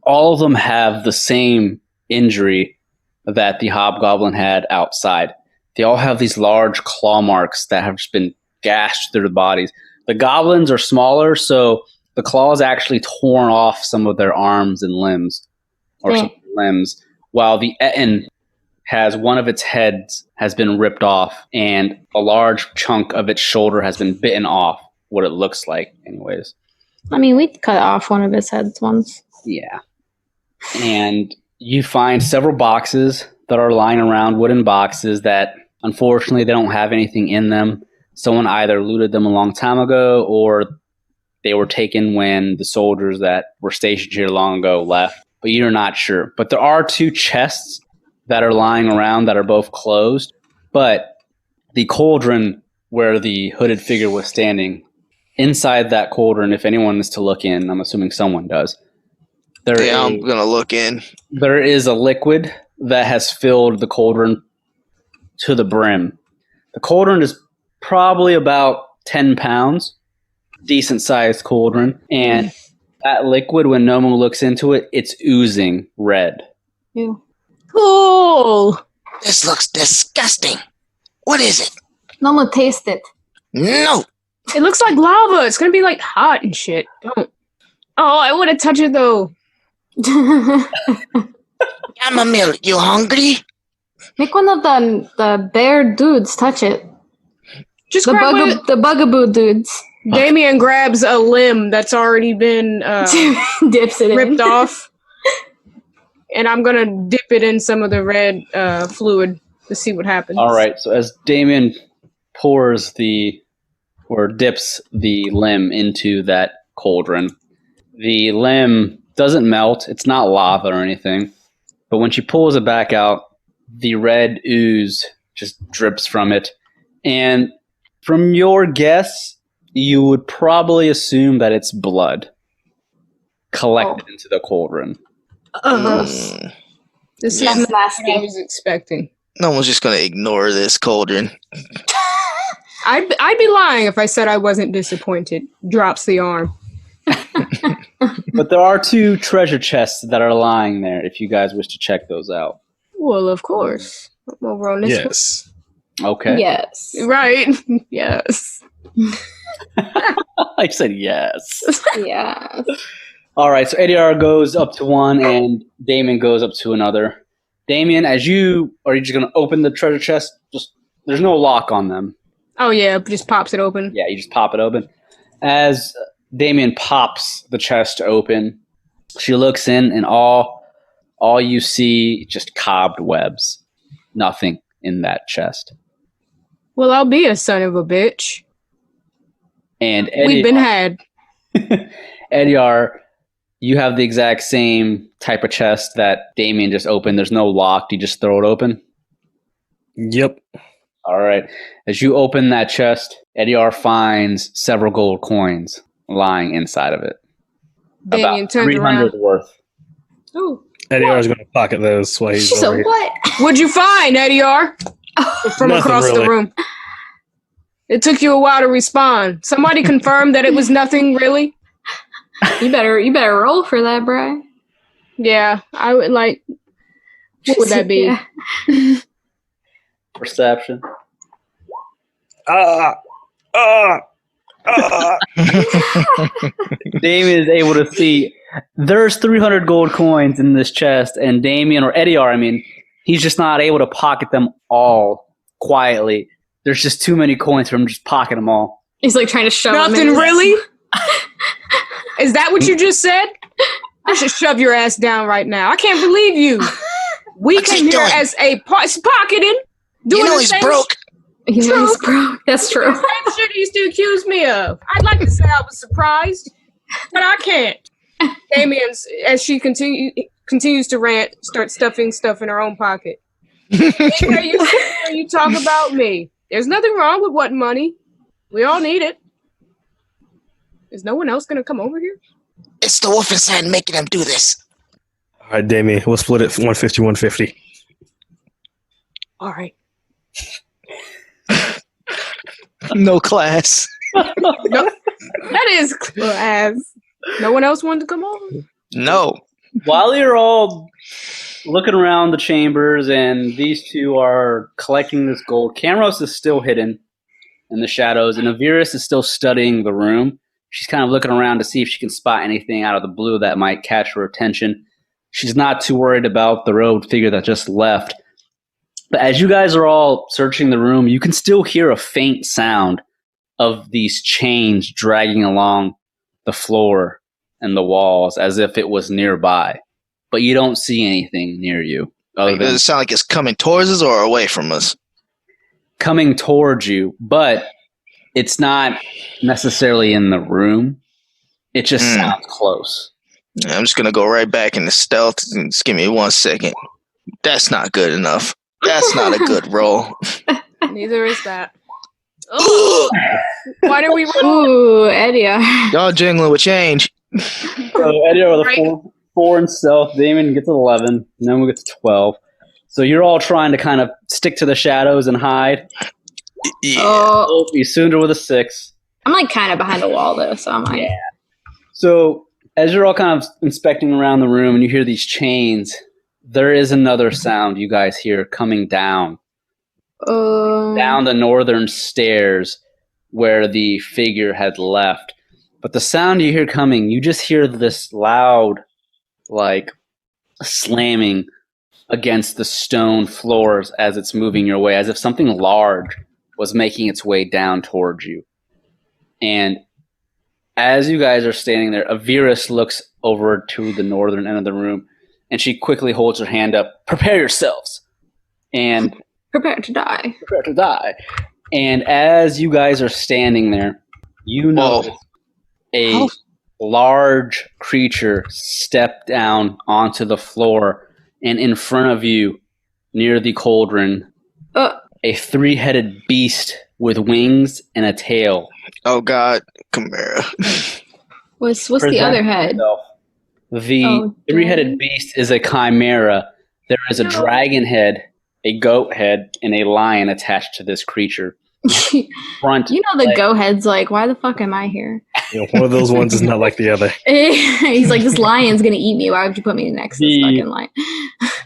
B: all of them have the same injury that the hobgoblin had outside. They all have these large claw marks that have just been gashed through the bodies. The goblins are smaller, so the claws actually torn off some of their arms and limbs, or some limbs, while the Etten has one of its heads has been ripped off, and a large chunk of its shoulder has been bitten off, what it looks like anyways.
D: I mean, we cut off one of his heads once.
B: Yeah. And you find several boxes that are lying around, wooden boxes that unfortunately they don't have anything in them. Someone either looted them a long time ago, or they were taken when the soldiers that were stationed here long ago left. But you're not sure. But there are two chests that are lying around that are both closed, but the cauldron where the hooded figure was standing, inside that cauldron, if anyone is to look in, I'm assuming someone does.
C: I'm gonna look in.
B: There is a liquid that has filled the cauldron to the brim. The cauldron is probably about 10 pounds, decent sized cauldron, and that liquid, when no one looks into it, it's oozing red.
D: Ew.
F: Cool.
A: This looks disgusting. What is it?
D: No one taste it.
A: No.
F: It looks like lava. It's gonna be like hot and shit. Don't. Oh, I want to touch it though.
A: Chamomile, you hungry?
D: Make one of the bear dudes touch it.
F: Just
D: The,
F: grab it.
D: the bugaboo dudes.
F: Damien grabs a limb that's already been
D: Dips it
F: ripped
D: in.
F: off, and I'm gonna dip it in some of the red fluid to see what happens.
B: All right, so as Damien dips the limb into that cauldron, the limb doesn't melt. It's not lava or anything. But when she pulls it back out, the red ooze just drips from it. And from your guess, you would probably assume that it's blood collected into the cauldron.
F: This
D: That's
F: is not what I
D: nasty.
F: was expecting.
C: No one's just gonna ignore this cauldron.
F: I'd be lying if I said I wasn't disappointed. Drops the arm.
B: But there are 2 treasure chests that are lying there if you guys wish to check those out.
F: Well, of course. I'm over on this
E: Yes.
B: Okay.
D: Yes.
F: one. Right. Yes.
B: I said yes.
D: Yeah.
B: All right, so ADR goes up to one and Damien goes up to another. Damien, are you just going to open the treasure chest? There's no lock on them.
F: Oh yeah, just pops it open.
B: Yeah, you just pop it open. As Damien pops the chest open, she looks in and all you see just cobwebs. Nothing in that chest.
F: Well, I'll be a son of a bitch.
B: And
F: We've been had.
B: Ediar, you have the exact same type of chest that Damien just opened. There's no lock. You just throw it open?
E: Yep.
B: All right. As you open that chest, Ediar finds several gold coins lying inside of it.
F: Damien
B: About
F: turns
B: 300
F: around.
B: worth.
F: Ooh.
E: Eddie is going to pocket those while he's
D: She's
E: over
D: a
E: here.
D: what?
F: What'd you find, Eddie R? From
E: Nothing
F: across
E: really.
F: the room. It took you a while to respond. Somebody confirmed that it was nothing really?
D: You better roll for that, bro.
F: Yeah, I would like. What would that be?
D: Yeah.
B: Perception. Damien is able to see there's 300 gold coins in this chest, and Damien, or Ediar, he's just not able to pocket them all quietly. There's just too many coins for him to just pocket them all.
D: He's like trying to shove them
F: Nothing
D: in.
F: really? Is that what you just said? I should shove your ass down right now. I can't believe you. We
A: What's he
F: came here
A: doing?
F: as a pocketing.
A: You know
F: the
A: he's
F: same
A: broke.
D: He's
F: True.
D: broke. That's true.
F: Same shit he used to accuse me of. I'd like to say I was surprised, but I can't. Damien's, as she continues to rant, starts stuffing stuff in her own pocket. You talk about me. There's nothing wrong with wanting money. We all need it. Is no one else going to come over here?
A: It's the wolf inside making them do this.
E: All right, Damien, we'll split it 150, 150.
F: All right.
C: No class.
F: No, that is class. No one else wanted to come over?
C: No.
B: While you're all looking around the chambers and these 2 are collecting this gold, Cameros is still hidden in the shadows, and Aviris is still studying the room. She's kind of looking around to see if she can spot anything out of the blue that might catch her attention. She's not too worried about the robed figure that just left. But as you guys are all searching the room, you can still hear a faint sound of these chains dragging along the floor and the walls as if it was nearby. But you don't see anything near you. Other
C: Does
B: than
C: it sound like it's coming towards us or away from us?
B: coming towards you, but it's not necessarily in the room. It just sounds close.
C: I'm just gonna go right back into stealth and just give me 1 second. That's not good enough. That's not a good roll.
F: Neither is that. Oh, why did we roll?
D: Ooh, Eddie.
C: Y'all jingling with change.
B: So Eddie with a 4 in stealth. Damon gets 11. And then we get to 12. So you're all trying to kind of stick to the shadows and hide.
C: Yeah.
D: Oh,
B: Isundra with a 6.
D: I'm like kind of behind a wall though, so I'm like,
B: Yeah. So as you're all kind of inspecting around the room and you hear these chains, there is another sound you guys hear coming down the northern stairs where the figure had left. But the sound you hear coming, you just hear this loud, like, slamming against the stone floors as it's moving your way, as if something large was making its way down towards you. And as you guys are standing there, Aviris looks over to the northern end of the room, and she quickly holds her hand up. Prepare yourselves. And
D: prepare to die.
B: Prepare to die. And as you guys are standing there, you notice a large creature step down onto the floor, and in front of you, near the cauldron, a 3-headed beast with wings and a tail.
C: Oh God, Chimera.
D: What's the other head?
B: The 3-headed beast is a chimera. There is a dragon head, a goat head, and a lion attached to this creature. Front
D: the goat head's like, why the fuck am I here?
E: One of those ones is not like the other.
D: He's like, this lion's gonna eat me. Why would you put me next to this fucking lion?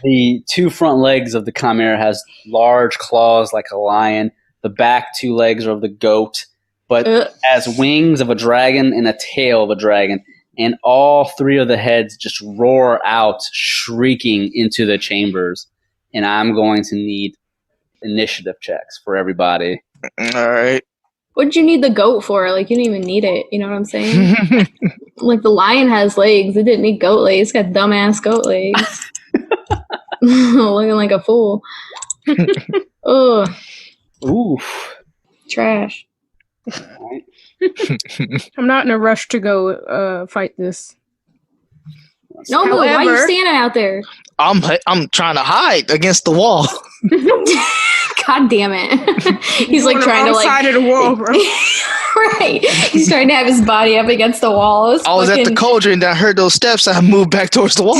B: The 2 front legs of the chimera has large claws like a lion. The back 2 legs are of the goat, but has wings of a dragon and a tail of a dragon. And all 3 of the heads just roar out, shrieking into the chambers. And I'm going to need initiative checks for everybody.
C: All right.
D: What did you need the goat for? Like, you didn't even need it. You know what I'm saying? Like, the lion has legs. It didn't need goat legs. It's got dumbass goat legs. Looking like a fool. Ugh.
B: Oof.
D: Trash.
B: Right.
F: I'm not in a rush to go fight this.
D: No, but why are you standing out there?
C: I'm trying to hide against the wall.
D: God damn it. He's like trying to like
F: side of the wall, bro.
D: Right. He's trying to have his body up against the wall.
C: I was at the cauldron and I heard those steps. I moved back towards the wall.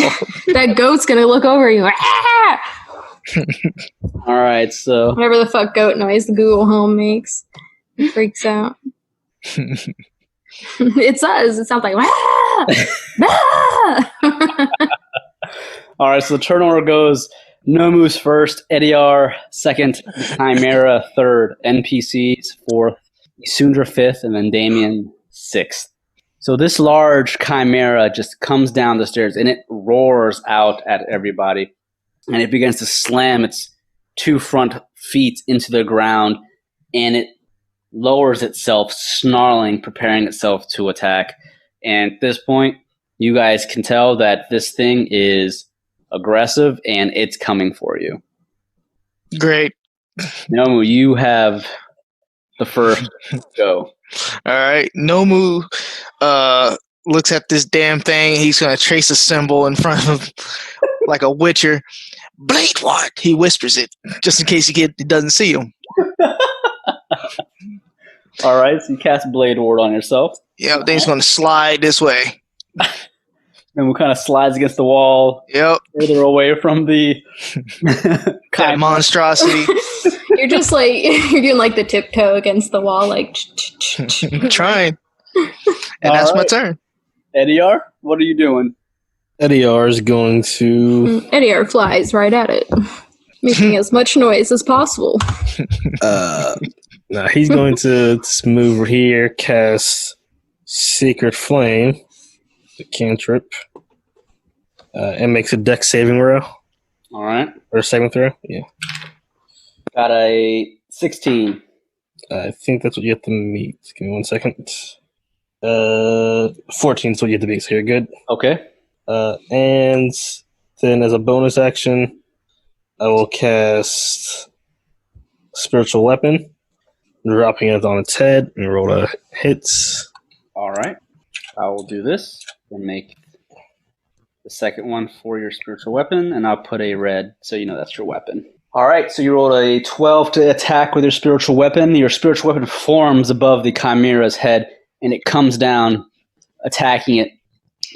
D: That goat's gonna look over you.
B: All right, so
D: whatever the fuck goat noise the Google Home makes. It freaks out. It does. It sounds like
B: all right, so the turn order goes Nomu's first, Ediar second, Chimera third, NPCs fourth, Isundra fifth, and then Damien sixth. So this large chimera just comes down the stairs and it roars out at everybody. And it begins to slam its 2 front feet into the ground, and it lowers itself, snarling, preparing itself to attack. And at this point, you guys can tell that this thing is aggressive and it's coming for you.
C: Great.
B: Nomu, you have the first go.
C: All right. Nomu looks at this damn thing. He's going to trace a symbol in front of him like a witcher. Blade what? He whispers it just in case he doesn't see him.
B: All right, so you cast Blade Ward on yourself.
C: Yeah, thing's going to slide this way.
B: And what kind of slides against the wall?
C: Yep.
B: Further away from the
C: that monstrosity.
D: You're just like, you're doing like the tiptoe against the wall, like.
C: Trying. And that's my turn.
B: Ediar, what are you doing?
E: Ediar is going to...
D: Ediar flies right at it, making as much noise as possible.
E: Nah, he's going to just move over here, cast Secret Flame, the cantrip, and makes a dex saving row.
B: All right.
E: Or a saving throw, yeah.
B: Got a 16.
E: I think that's what you have to meet. Give me 1 second. 14 is what you have to beat, so you're good.
B: Okay.
E: And then as a bonus action, I will cast Spiritual Weapon, dropping it on its head, and roll a hit.
B: All right. I will do this and make the second one for your spiritual weapon, and I'll put a red so you know that's your weapon. All right, so you rolled a 12 to attack with your spiritual weapon. Your spiritual weapon forms above the chimera's head, and it comes down, attacking it,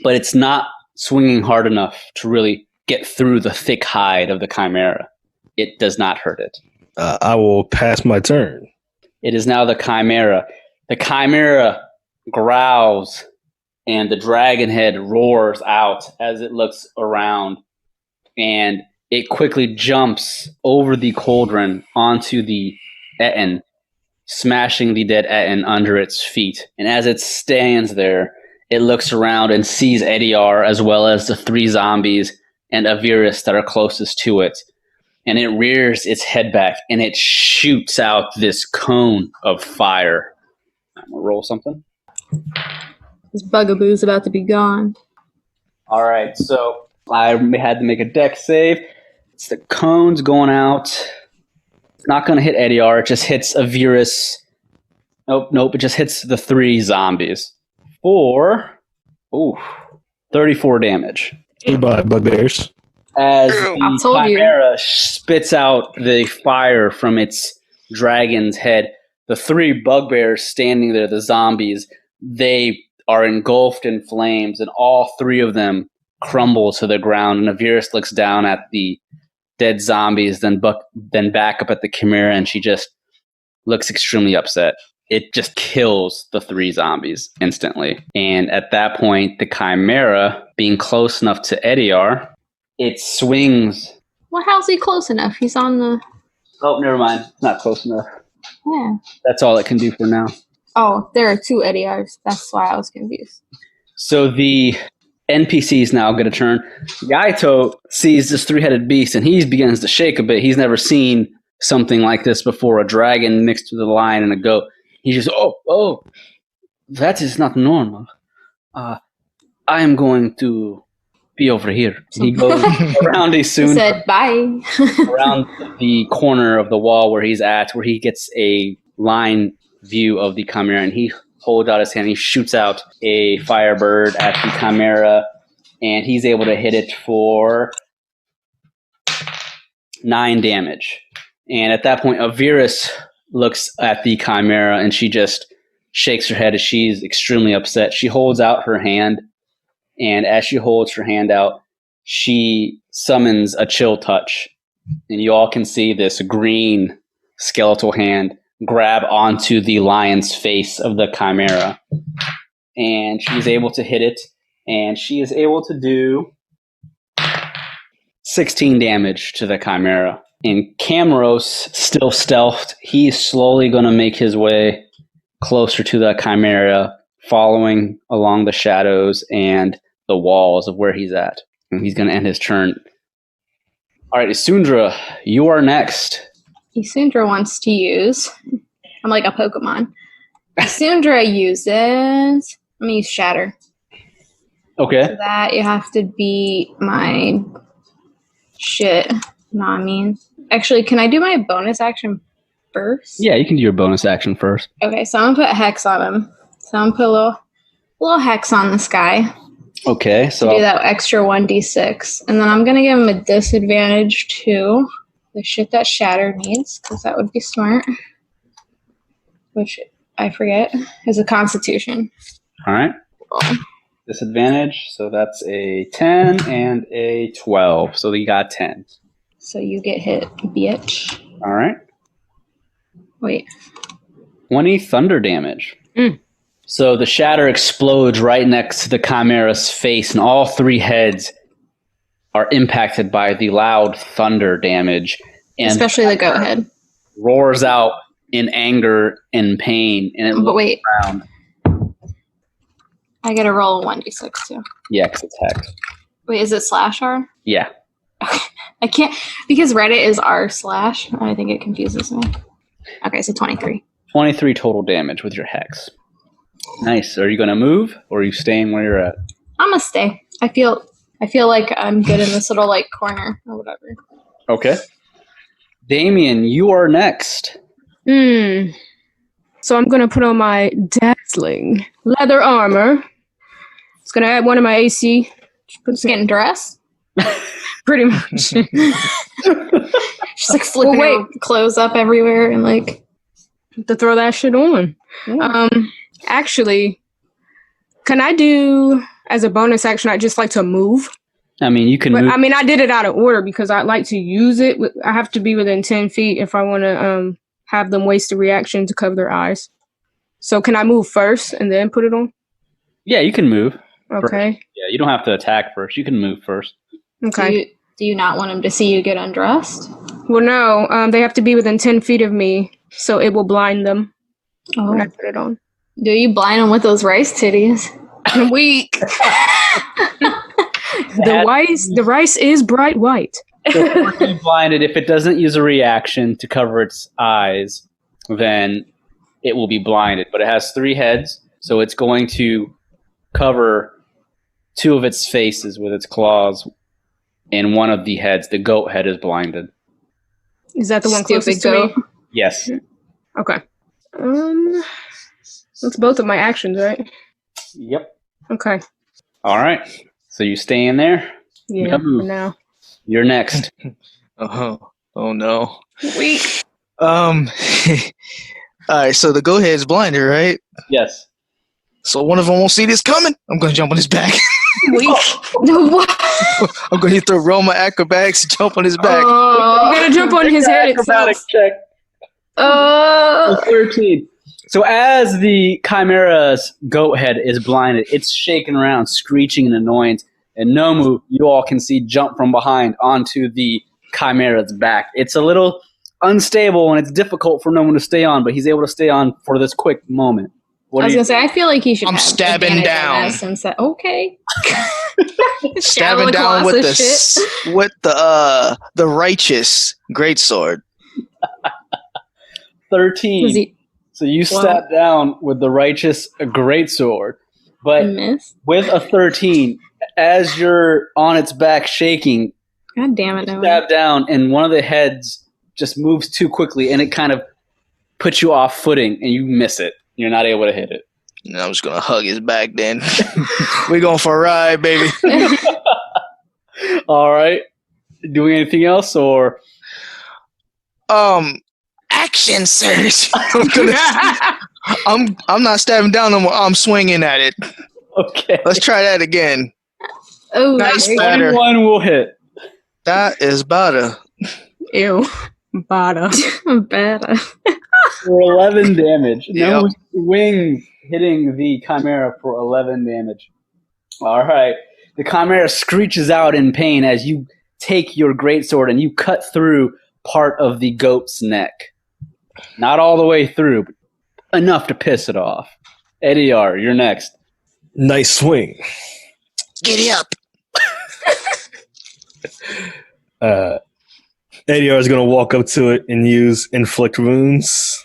B: but it's not swinging hard enough to really get through the thick hide of the chimera. It does not hurt it.
E: I will pass my turn.
B: It is now the chimera. The chimera growls, and the dragon head roars out as it looks around, and it quickly jumps over the cauldron onto the Etten, smashing the dead Etten under its feet. And as it stands there, it looks around and sees Ediar as well as the 3 zombies and Aviris that are closest to it. And it rears its head back, and it shoots out this cone of fire. I'm going to roll something.
D: This bugaboo's about to be gone.
B: All right, so I had to make a deck save. It's the cones going out. It's not going to hit Ediar. It just hits Aviris. Nope. It just hits the 3 zombies. For 34 damage.
E: Goodbye, bugbears.
B: As the chimera spits out the fire from its dragon's head, the 3 bugbears standing there, the zombies, they are engulfed in flames, and all 3 of them crumble to the ground. And Aviris looks down at the dead zombies, then back up at the chimera, and she just looks extremely upset. It just kills the 3 zombies instantly. And at that point, the chimera, being close enough to Ediar, it swings.
D: Well, how's he close enough? He's on the...
B: Oh, never mind. It's not close enough.
D: Yeah.
B: That's all it can do for now.
D: Oh, there are 2 Ediars. That's why I was confused.
B: So the NPC is now going to turn. Yaito sees this 3-headed beast, and he begins to shake a bit. He's never seen something like this before, a dragon mixed with a lion and a goat. He's just, oh, that is not normal. I am going to be over here. He goes around
D: He said, bye.
B: around the corner of the wall where he's at, where he gets a line view of the chimera, and he holds out his hand. He shoots out a firebird at the chimera, and he's able to hit it for 9 damage. And at that point, Aviris looks at the chimera, and she just shakes her head as she's extremely upset. She holds out her hand, and as she holds her hand out, she summons a chill touch. And you all can see this green skeletal hand grab onto the lion's face of the chimera. And she's able to hit it, and she is able to do 16 damage to the chimera. And Cameros, still stealthed, he's slowly going to make his way closer to the chimera, following along the shadows and the walls of where he's at. And he's going to end his turn. All right, Isundra, you are next.
D: Isundra wants to use... I'm like a Pokemon. Isundra uses... Let me use Shatter.
B: Okay.
D: For that, you have to beat my... Shit. No, I mean... Actually, can I do my bonus action first?
B: Yeah, you can do your bonus action first.
D: Okay, so I'm going to put Hex on him. So I'm going to put a little Hex on this guy.
B: Okay, so...
D: Do that extra 1d6. And then I'm going to give him a disadvantage to the shit that Shatter needs, because that would be smart. Which, I forget, is a Constitution.
B: All right.
D: Cool.
B: Disadvantage, so that's a 10 and a 12. So you got 10.
D: So you get hit, bitch.
B: All right.
D: Wait.
B: 20 thunder damage.
D: Mm.
B: So the shatter explodes right next to the chimera's face, and all 3 heads are impacted by the loud thunder damage. And
D: especially the goat head.
B: Roars out in anger and pain, and it
D: but wait.
B: around.
D: I gotta roll a 1d6 too.
B: Yeah, because it's hex.
D: Wait, is it /R?
B: Yeah.
D: I can't, because Reddit is r/. I think it confuses me. Okay, so 23.
B: 23 total damage with your hex. Nice. Are you going to move, or are you staying where you're at?
D: I'm gonna stay. I feel like I'm good in this little like corner or whatever.
B: Okay. Damien, you are next.
F: So I'm gonna put on my dazzling leather armor. It's gonna add 1 to my AC.
D: Just getting dressed.
F: Pretty much.
D: She's like flipping her clothes up everywhere and like
F: to throw that shit on. Actually, can I do as a bonus action? I just like to move.
B: I mean, you can move.
F: I mean, I did it out of order because I like to use it. I have to be within 10 feet if I want to have them waste a reaction to cover their eyes. So can I move first and then put it on?
B: Yeah, you can move.
F: Okay.
B: First. Yeah, you don't have to attack first. You can move first.
F: Okay.
D: Do you not want him to see you get undressed?
F: Well, no. They have to be within 10 feet of me, so it will blind them when I put it on.
D: Do you blind them with those rice titties?
F: I'm weak. The rice is bright white.
B: So if blinded, if it doesn't use a reaction to cover its eyes, then it will be blinded. But it has 3 heads, so it's going to cover 2 of its faces with its claws, and 1 of the heads, the goat head, is blinded.
F: Is that the one closest to me?
B: Yes.
F: Okay. That's both of my actions, right?
B: Yep.
F: Okay.
B: All right. So you stay in there?
F: Yeah, for now.
B: You're next.
C: Oh no.
F: Weak.
C: All right, so the go ahead's blinded, right?
B: Yes.
C: So one of them won't see this coming. I'm gonna jump on his back.
F: Weak.
C: I'm gonna throw roll my acrobatics and jump on his back.
F: I'm gonna jump on his head itself.
B: Check. 13. So as the Chimera's goat head is blinded, it's shaking around, screeching in annoyance. And Nomu, you all can see, jump from behind onto the Chimera's back. It's a little unstable and it's difficult for Nomu to stay on, but he's able to stay on for this quick moment.
D: I was gonna say, I feel like he should.
C: I'm stabbing down.
D: Okay.
C: Stabbing down with the righteous greatsword.
B: 13. So you stab down with the righteous greatsword, but with a 13, as you're on its back shaking,
D: God damn it!
B: You stab down, and one of the heads just moves too quickly, and it kind of puts you off footing, and you miss it. You're not able to hit it.
C: And I'm just gonna hug his back. Then we're going for a ride, baby.
B: All right. Doing anything else, or
C: action surge. I'm not stabbing down no more. I'm swinging at it.
B: Okay.
C: Let's try that again.
D: Oh,
C: nice batter.
B: 21 will hit.
C: That is batter.
F: Ew. Batter.
D: Batter.
B: For 11 damage.
C: Yep.
B: No wings hitting the Chimera for 11 damage. All right. The Chimera screeches out in pain as you take your greatsword and you cut through part of the goat's neck. Not all the way through, but enough to piss it off. Eddie R., you're next.
E: Nice swing.
C: Giddy up.
E: Eddie R is going to walk up to it and use inflict wounds.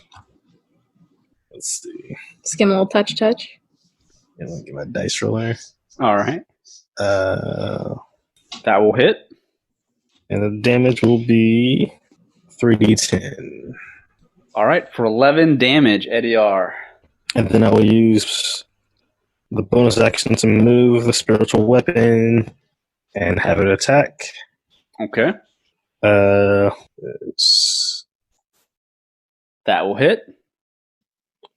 E: Let's see.
D: Just give him a little touch.
E: Yeah, let me get my dice roller.
B: All right. That will hit.
E: And the damage will be 3d10.
B: All right. For 11 damage, Eddie R.
E: And then I will use the bonus action to move the spiritual weapon and have it attack.
B: Okay.
E: That
B: will hit.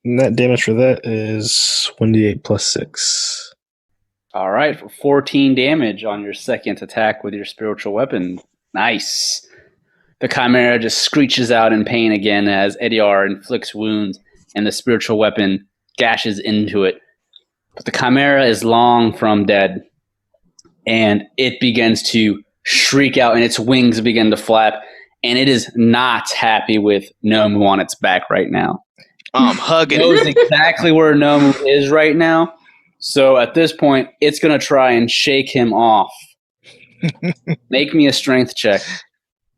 E: Net damage for that is 1d8 plus 6.
B: All right. For 14 damage on your second attack with your spiritual weapon. Nice. The Chimera just screeches out in pain again as Eddie R inflicts wounds and the spiritual weapon gashes into it. But the Chimera is long from dead, and it begins to shriek out, and its wings begin to flap, and it is not happy with Nomu on its back right now.
C: I'm hugging.
B: It knows exactly where Nomu is right now, so at this point, it's going to try and shake him off. Make me a strength check.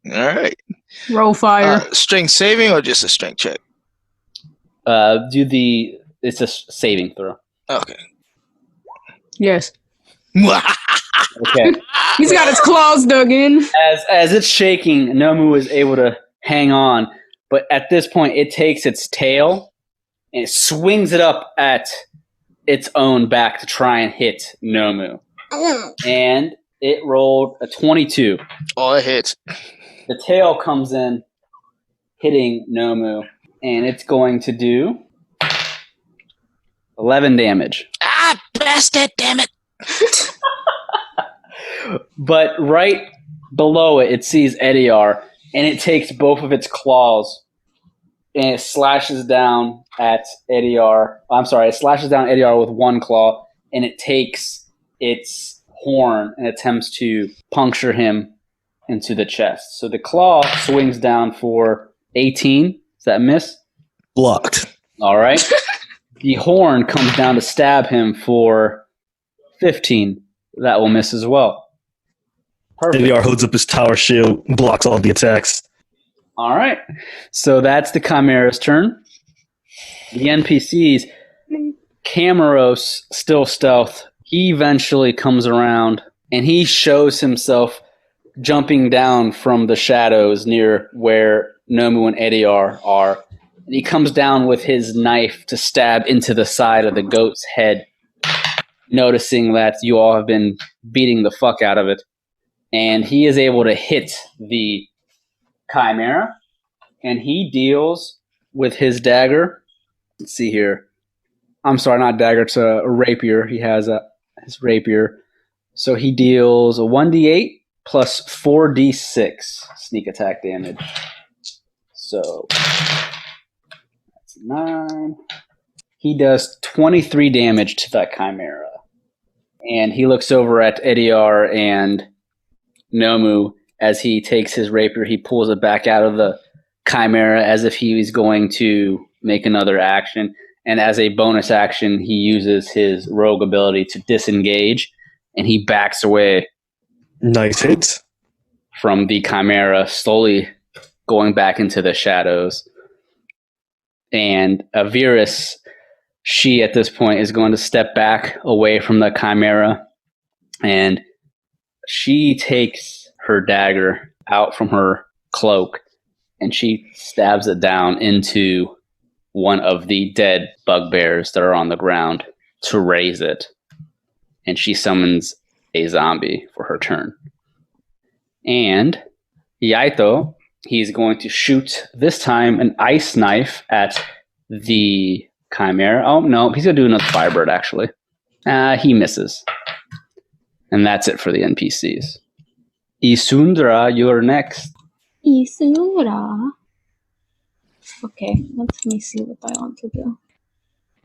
C: All right.
F: Roll fire.
C: Strength saving or just a strength check?
B: It's a saving throw.
C: Okay.
F: Yes.
B: Okay.
F: He's got his claws dug in.
B: As it's shaking, Nomu is able to hang on, but at this point, it takes its tail and it swings it up at its own back to try and hit Nomu. And it rolled a 22.
C: Oh, it hits.
B: The tail comes in, hitting Nomu, and it's going to do 11 damage.
A: Ah, bastard, damn it.
B: But right below it, it sees Ediar, and it takes both of its claws, and it slashes down at Ediar. I'm sorry, it slashes down Ediar with one claw, and it takes its horn and attempts to puncture him into the chest. So the claw swings down for 18. Is that a miss?
E: Blocked.
B: All right. The horn comes down to stab him for 15. That will miss as well. Perfect.
E: AVR holds up his tower shield, blocks all the attacks.
B: All right. So that's the Chimera's turn. The NPCs, Cameros, still stealth. He eventually comes around and he shows himself jumping down from the shadows near where Nomu and Ediar are. And he comes down with his knife to stab into the side of the goat's head, noticing that you all have been beating the fuck out of it. And he is able to hit the Chimera, and he deals with his dagger. Let's see here. I'm sorry, not dagger, it's a rapier. He has his rapier. So he deals a 1d8 plus 4d6 sneak attack damage. So that's 9. He does 23 damage to that Chimera. And he looks over at Ediar and Nomu as he takes his rapier. He pulls it back out of the Chimera as if he was going to make another action. And as a bonus action, he uses his rogue ability to disengage, and he backs away.
E: Nice hit.
B: From the Chimera, slowly going back into the shadows. And Aviris, she at this point is going to step back away from the Chimera, and she takes her dagger out from her cloak, and she stabs it down into one of the dead bugbears that are on the ground to raise it. And she summons a zombie for her turn. And Yaito, he's going to shoot, this time, an ice knife at the Chimera. Oh, no, he's going to do another Firebird, actually. He misses. And that's it for the NPCs. Isundra, you're next.
D: Isundra. Okay, let me see what I want to do.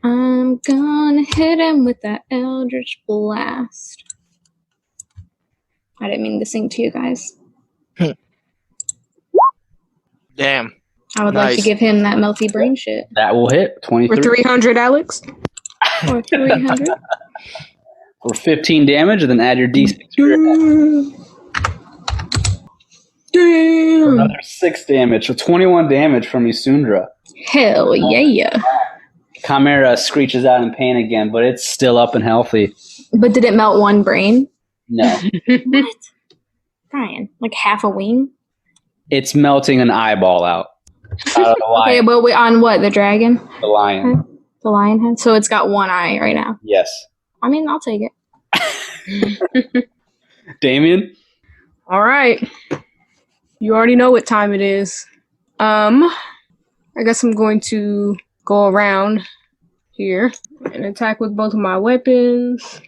D: I'm gonna hit him with that Eldritch Blast. I didn't mean to sing to you guys.
C: Damn.
D: I would like to give him that melty brain shit.
B: That will hit. 23.
F: For 300, Alex?
D: Or 300.
B: For 15 damage, and then add your d6 for your attack.
F: Damn!
B: Another 6 damage, so 21 damage from Isundra.
D: Hell yeah.
B: Chimera screeches out in pain again, but it's still up and healthy.
D: But did it melt one brain?
B: No.
D: What? Brian, like half a wing?
B: It's melting an eyeball out of the
D: Okay,
B: lion.
D: but we on what? The dragon?
B: The lion.
D: The lion head? So it's got one eye right now.
B: Yes.
D: I mean, I'll take it.
B: Damien?
F: All right. You already know what time it is. I guess I'm going to go around here and attack with both of my weapons,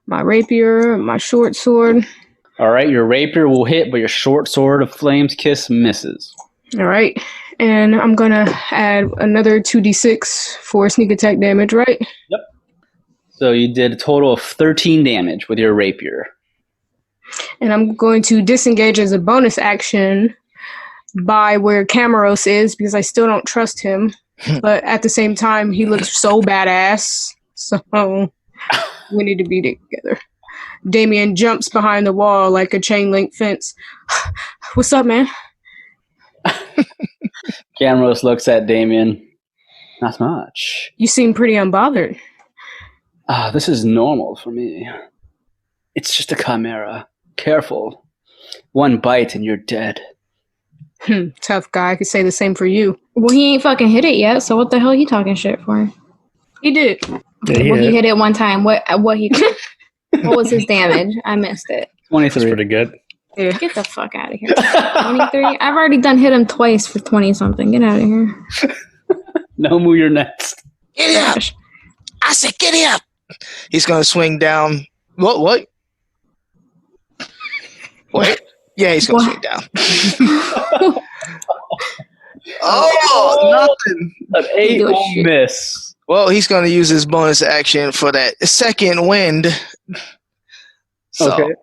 F: my rapier, my short sword.
B: All right, your rapier will hit, but your short sword of Flame's Kiss misses.
F: All right. And I'm going to add another 2d6 for sneak attack damage, right?
B: Yep. So you did a total of 13 damage with your rapier.
F: And I'm going to disengage as a bonus action by where Cameros is because I still don't trust him. But at the same time, he looks so badass. So we need to be together. Damien jumps behind the wall like a chain link fence. What's up, man?
B: Cameros looks at Damien. Not much.
F: You seem pretty unbothered.
B: This is normal for me. It's just a chimera. Careful. One bite and you're dead.
F: Tough guy. I could say the same for you.
D: Well, he ain't fucking hit it yet, so what the hell he talking shit for?
F: He did.
D: Well, he hit it one time. What he did? What was his damage? I missed it.
B: 23.
E: Pretty good.
F: Yeah.
D: Get the fuck out of here. 23? I've already done hit him twice for 20 something. Get out of here.
B: Nomu, you're next.
C: Get up!
D: Gosh.
C: I said, get up! He's gonna swing down. What? What? Yeah, he's gonna swing down. Nothing.
B: An 8
D: Do a
B: will
D: shit.
B: miss.
C: Well, he's gonna use his bonus action for that second wind. So,
B: Okay.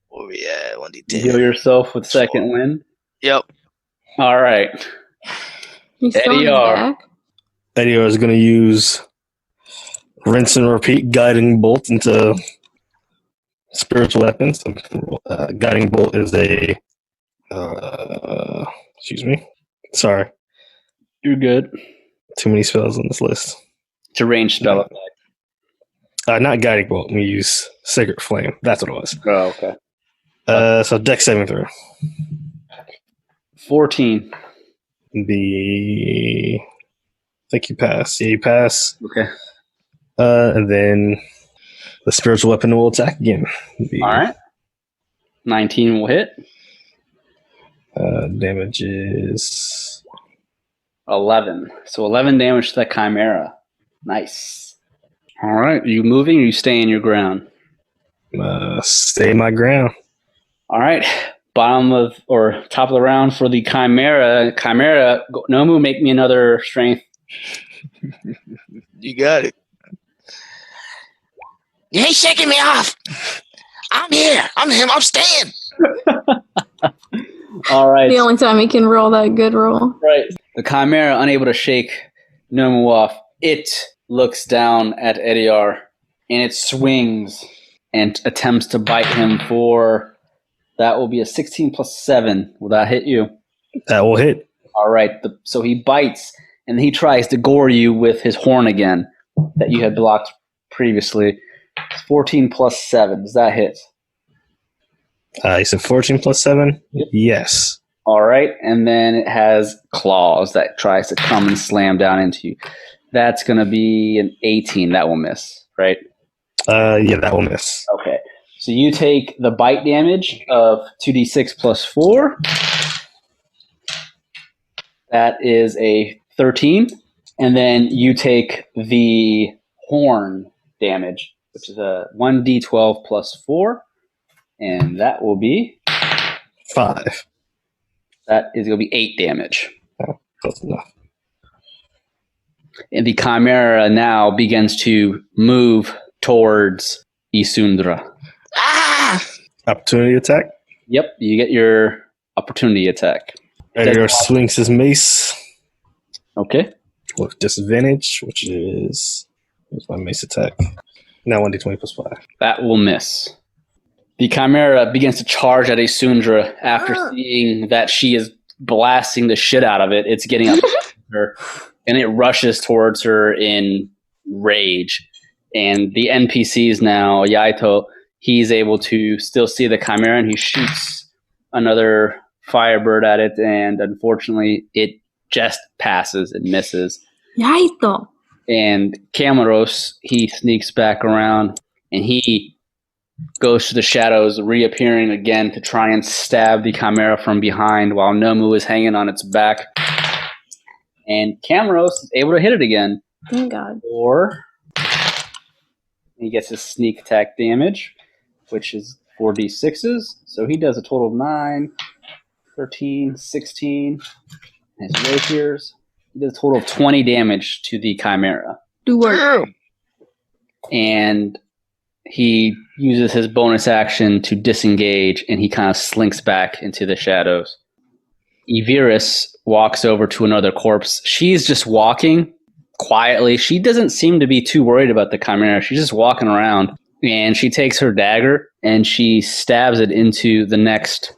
C: where we at?
B: You
C: 1d10.
B: heal yourself with second wind.
C: Yep.
B: All right.
D: He's still on his
B: ADR.
D: back.
E: Eddie is going to use rinse and repeat guiding bolt into spiritual weapons. Guiding bolt is a excuse me. Sorry,
B: You're good.
E: too many spells on this list.
B: It's a ranged spell effect.
E: Not guiding bolt. We use sacred flame. That's what it was.
B: Oh, okay.
E: So dex saving throw.
B: 14.
E: I think you pass. Yeah, you pass.
B: Okay.
E: And then the spiritual weapon will attack again.
B: All right. 19 will hit.
E: Damage is
B: 11. So 11 damage to the Chimera. Nice. All right. Are you moving or you staying your ground?
E: stay my ground.
B: All right. Bottom of or top of the round for the Chimera. Chimera, Nomu, make me another strength.
C: You got it. You ain't shaking me off. I'm here. I'm him. I'm staying.
B: All right.
D: The only time he can roll that good roll.
B: Right. The Chimera, unable to shake Nomu off, it looks down at Ediar and it swings and attempts to bite him for, that will be a 16 plus 7. Will that hit you?
E: That will hit.
B: All right. So he bites and he tries to gore you with his horn again that you had blocked previously. 14 plus 7. Does that hit?
E: You said 14 plus 7? Yes.
B: All right. And then it has claws that tries to come and slam down into you. That's going to be an 18. That will miss, right?
E: Yeah, that will miss.
B: Okay. So you take the bite damage of 2d6 plus 4. That is a 13. And then you take the horn damage, which is a 1d12 plus 4. And that will be
E: 5.
B: That is going to be 8 damage.
E: Close enough.
B: And the Chimera now begins to move towards Isundra.
C: Ah!
E: Opportunity attack.
B: Yep, you get your opportunity attack.
E: Editor swings his mace
B: Okay.
E: with disadvantage, which is my mace attack. Now 1d20 plus 5.
B: That will miss. The Chimera begins to charge at Isundra after seeing that she is blasting the shit out of it. It's getting up to her, and it rushes towards her in rage. And the NPCs now, Yaito, he's able to still see the Chimera, and he shoots another firebird at it, and unfortunately, it just passes and misses.
D: Yaito.
B: And Cameros, he sneaks back around, and he goes to the shadows, reappearing again to try and stab the Chimera from behind while Nomu is hanging on its back. And Cameros is able to hit it again.
D: Thank God.
B: Or he gets his sneak attack damage, which is 4d6s. So he does a total of 9, 13, 16. His rapiers. He does a total of 20 damage to the Chimera.
F: Do work.
C: Damn.
B: And he uses his bonus action to disengage, and he kind of slinks back into the shadows. Aviris walks over to another corpse. She's just walking quietly. She doesn't seem to be too worried about the Chimera. She's just walking around, and she takes her dagger, and she stabs it into the next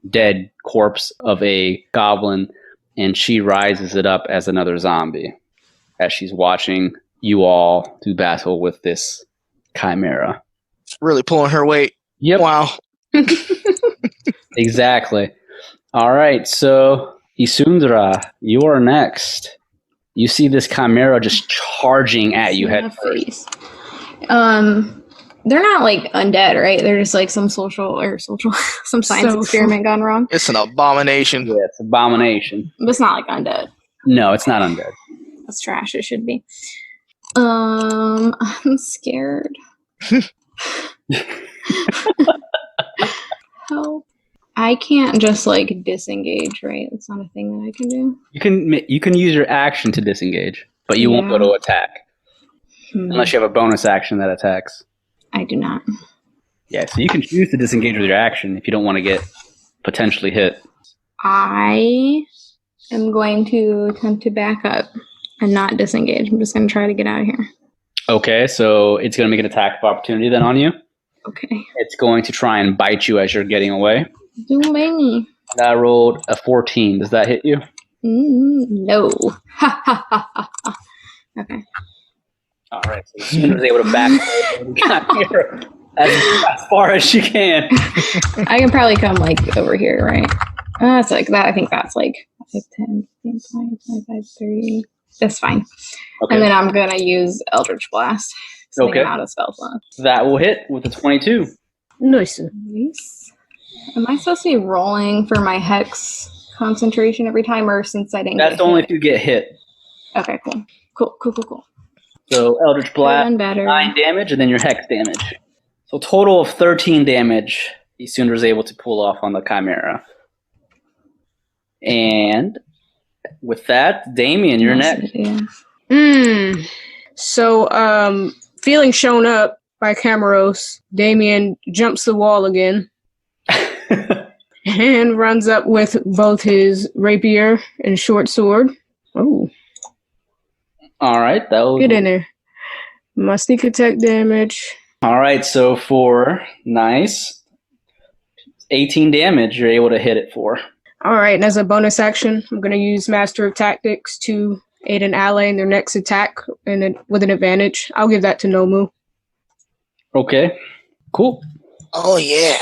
B: dead corpse of a goblin, and she rises it up as another zombie as she's watching you all do battle with this Chimera.
C: Really pulling her weight.
B: Yep.
C: Wow.
B: Exactly. All right, so Isundra, you are next. You see this Chimera just charging at you
D: In
B: head
D: the
B: first.
D: face. They're not like undead, right? They're just like some some science experiment gone wrong.
C: It's an abomination.
B: Yeah, it's abomination.
D: But it's not like undead.
B: No, it's not undead.
D: That's trash. It should be. I'm scared. Help. I can't just like disengage, right? That's not a thing that I can do.
B: You can use your action to disengage, but you won't go to attack unless you have a bonus action that attacks.
D: I do not.
B: Yeah, so you can choose to disengage with your action if you don't want to get potentially hit.
D: I am going to attempt to back up and not disengage. I'm just going to try to get out of here.
B: Okay, so it's going to make an attack of opportunity then on you.
D: Okay.
B: It's going to try and bite you as you're getting away.
D: Don't bang me.
B: I rolled a 14. Does that hit you?
D: No. Okay.
B: All right. So Susan was able to back here as far as she can.
D: I can probably come like over here, right? It's like that. I think that's like 5, 10, 15, 20, 25, 30. That's fine.
B: Okay.
D: And then I'm going to use Eldritch Blast.
B: Okay.
D: Out of spell slot.
B: That will hit with a 22.
F: Nice.
D: Am I supposed to be rolling for my hex concentration every time, or since I didn't
B: That's only if you get hit.
D: Okay, cool.
B: So Eldritch Blast,
D: better.
B: 9 damage, and then your hex damage. So total of 13 damage Isundra is able to pull off on the Chimera. And with that, Damien, you're next.
F: So, feeling shown up by Cameros, Damien jumps the wall again and runs up with both his rapier and short sword. Oh.
B: All right. That was
F: Get in there. My sneak attack damage.
B: All right. So for 18 damage, you're able to hit it for.
F: All right. And as a bonus action, I'm going to use Master of Tactics to aid an ally in their next attack and with an advantage. I'll give that to Nomu.
B: Okay. Cool.
C: Oh, yeah.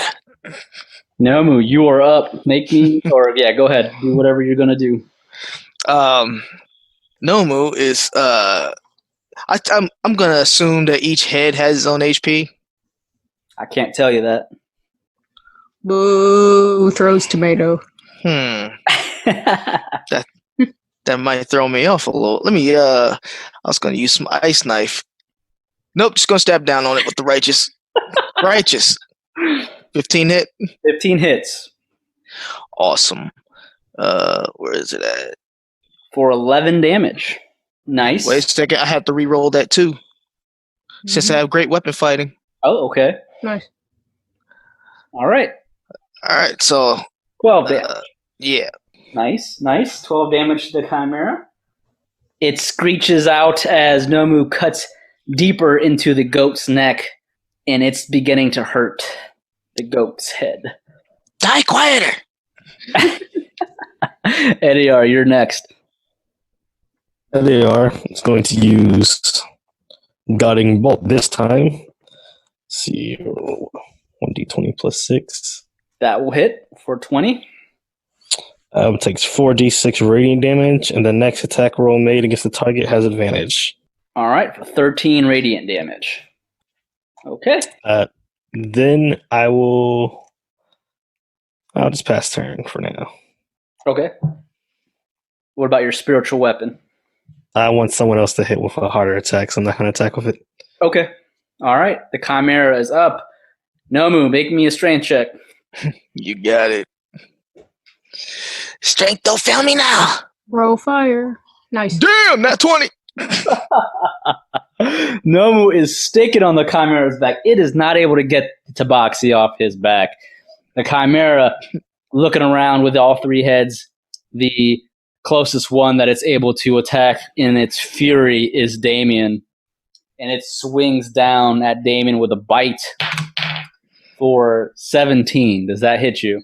B: Nomu, you are up. Make me, or yeah, go ahead. Do whatever you're going to do.
C: Nomu is, I'm going to assume that each head has its own HP.
B: I can't tell you that.
F: Boo, throws tomato.
C: That might throw me off a little. Let me, I was going to use some ice knife. Nope, just going to stab down on it with the righteous. Righteous. 15 hit?
B: 15 hits.
C: Awesome. Where is it at?
B: For 11 damage. Nice.
C: Wait a second, I have to re-roll that too. Since I have great weapon fighting.
B: Oh, okay.
F: Nice.
B: All right.
C: So
B: 12 damage.
C: Yeah.
B: Nice. 12 damage to the Chimera. It screeches out as Nomu cuts deeper into the goat's neck, and it's beginning to hurt the goat's head.
C: Die quieter.
B: Ediar, you're next.
E: Ediar is going to use Guiding Bolt this time. Let's see, 1d20 plus 6.
B: That will hit for 20.
E: Takes 4d6 radiant damage, and the next attack roll made against the target has advantage.
B: All right, for 13 radiant damage. Okay.
E: Then I'll just pass turn for now.
B: Okay. What about your spiritual weapon?
E: I want someone else to hit with a harder attack, so I'm not going to attack with it.
B: Okay. All right. The Chimera is up. Nomu, make me a strength check.
C: You got it. Strength don't fail me now.
F: Roll fire. Nice.
C: Damn, not 20.
B: Nomu is staking on the Chimera's back. It is not able to get Tabaxi off his back. The Chimera, looking around with all 3 heads, the closest one that it's able to attack in its fury is Damien. And it swings down at Damien with a bite for 17. Does that hit you?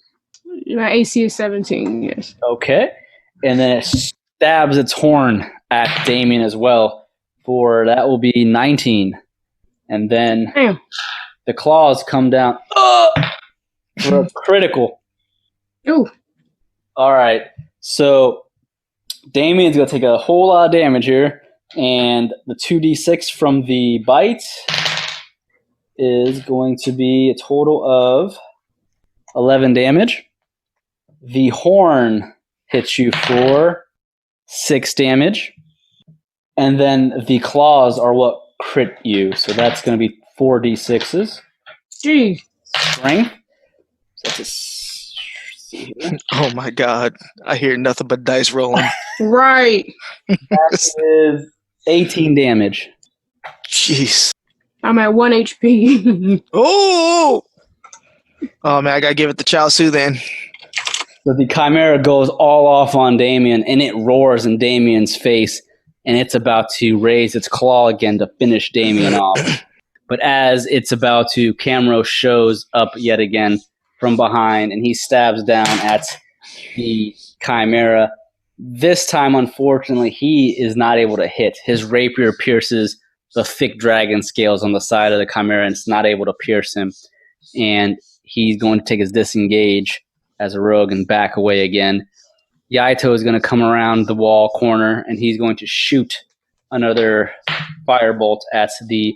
F: My AC is 17, yes.
B: Okay. And then it stabs its horn at Damien as well for that will be 19. And then
F: Damn.
B: the claws come down for a critical.
F: Ooh.
B: All right. So Damien's going to take a whole lot of damage here. And the 2d6 from the bite is going to be a total of 11 damage. The horn hits you for 6 damage. And then the claws are what crit you. So that's going to be 4d6s.
F: Gee.
B: Strength. So that's see here.
C: Oh my god. I hear nothing but dice rolling.
F: Right.
B: That is 18 damage.
C: Jeez.
F: I'm at 1 HP.
C: Oh! Oh man, I gotta give it the Chaosu then.
B: So the Chimera goes all off on Damien, and it roars in Damien's face, and it's about to raise its claw again to finish Damien off. But as it's about to, Camero shows up yet again from behind, and he stabs down at the Chimera. This time, unfortunately, he is not able to hit. His rapier pierces the thick dragon scales on the side of the Chimera, and it's not able to pierce him. And he's going to take his disengage as a rogue and back away again. Yaito is going to come around the wall corner, and he's going to shoot another firebolt at the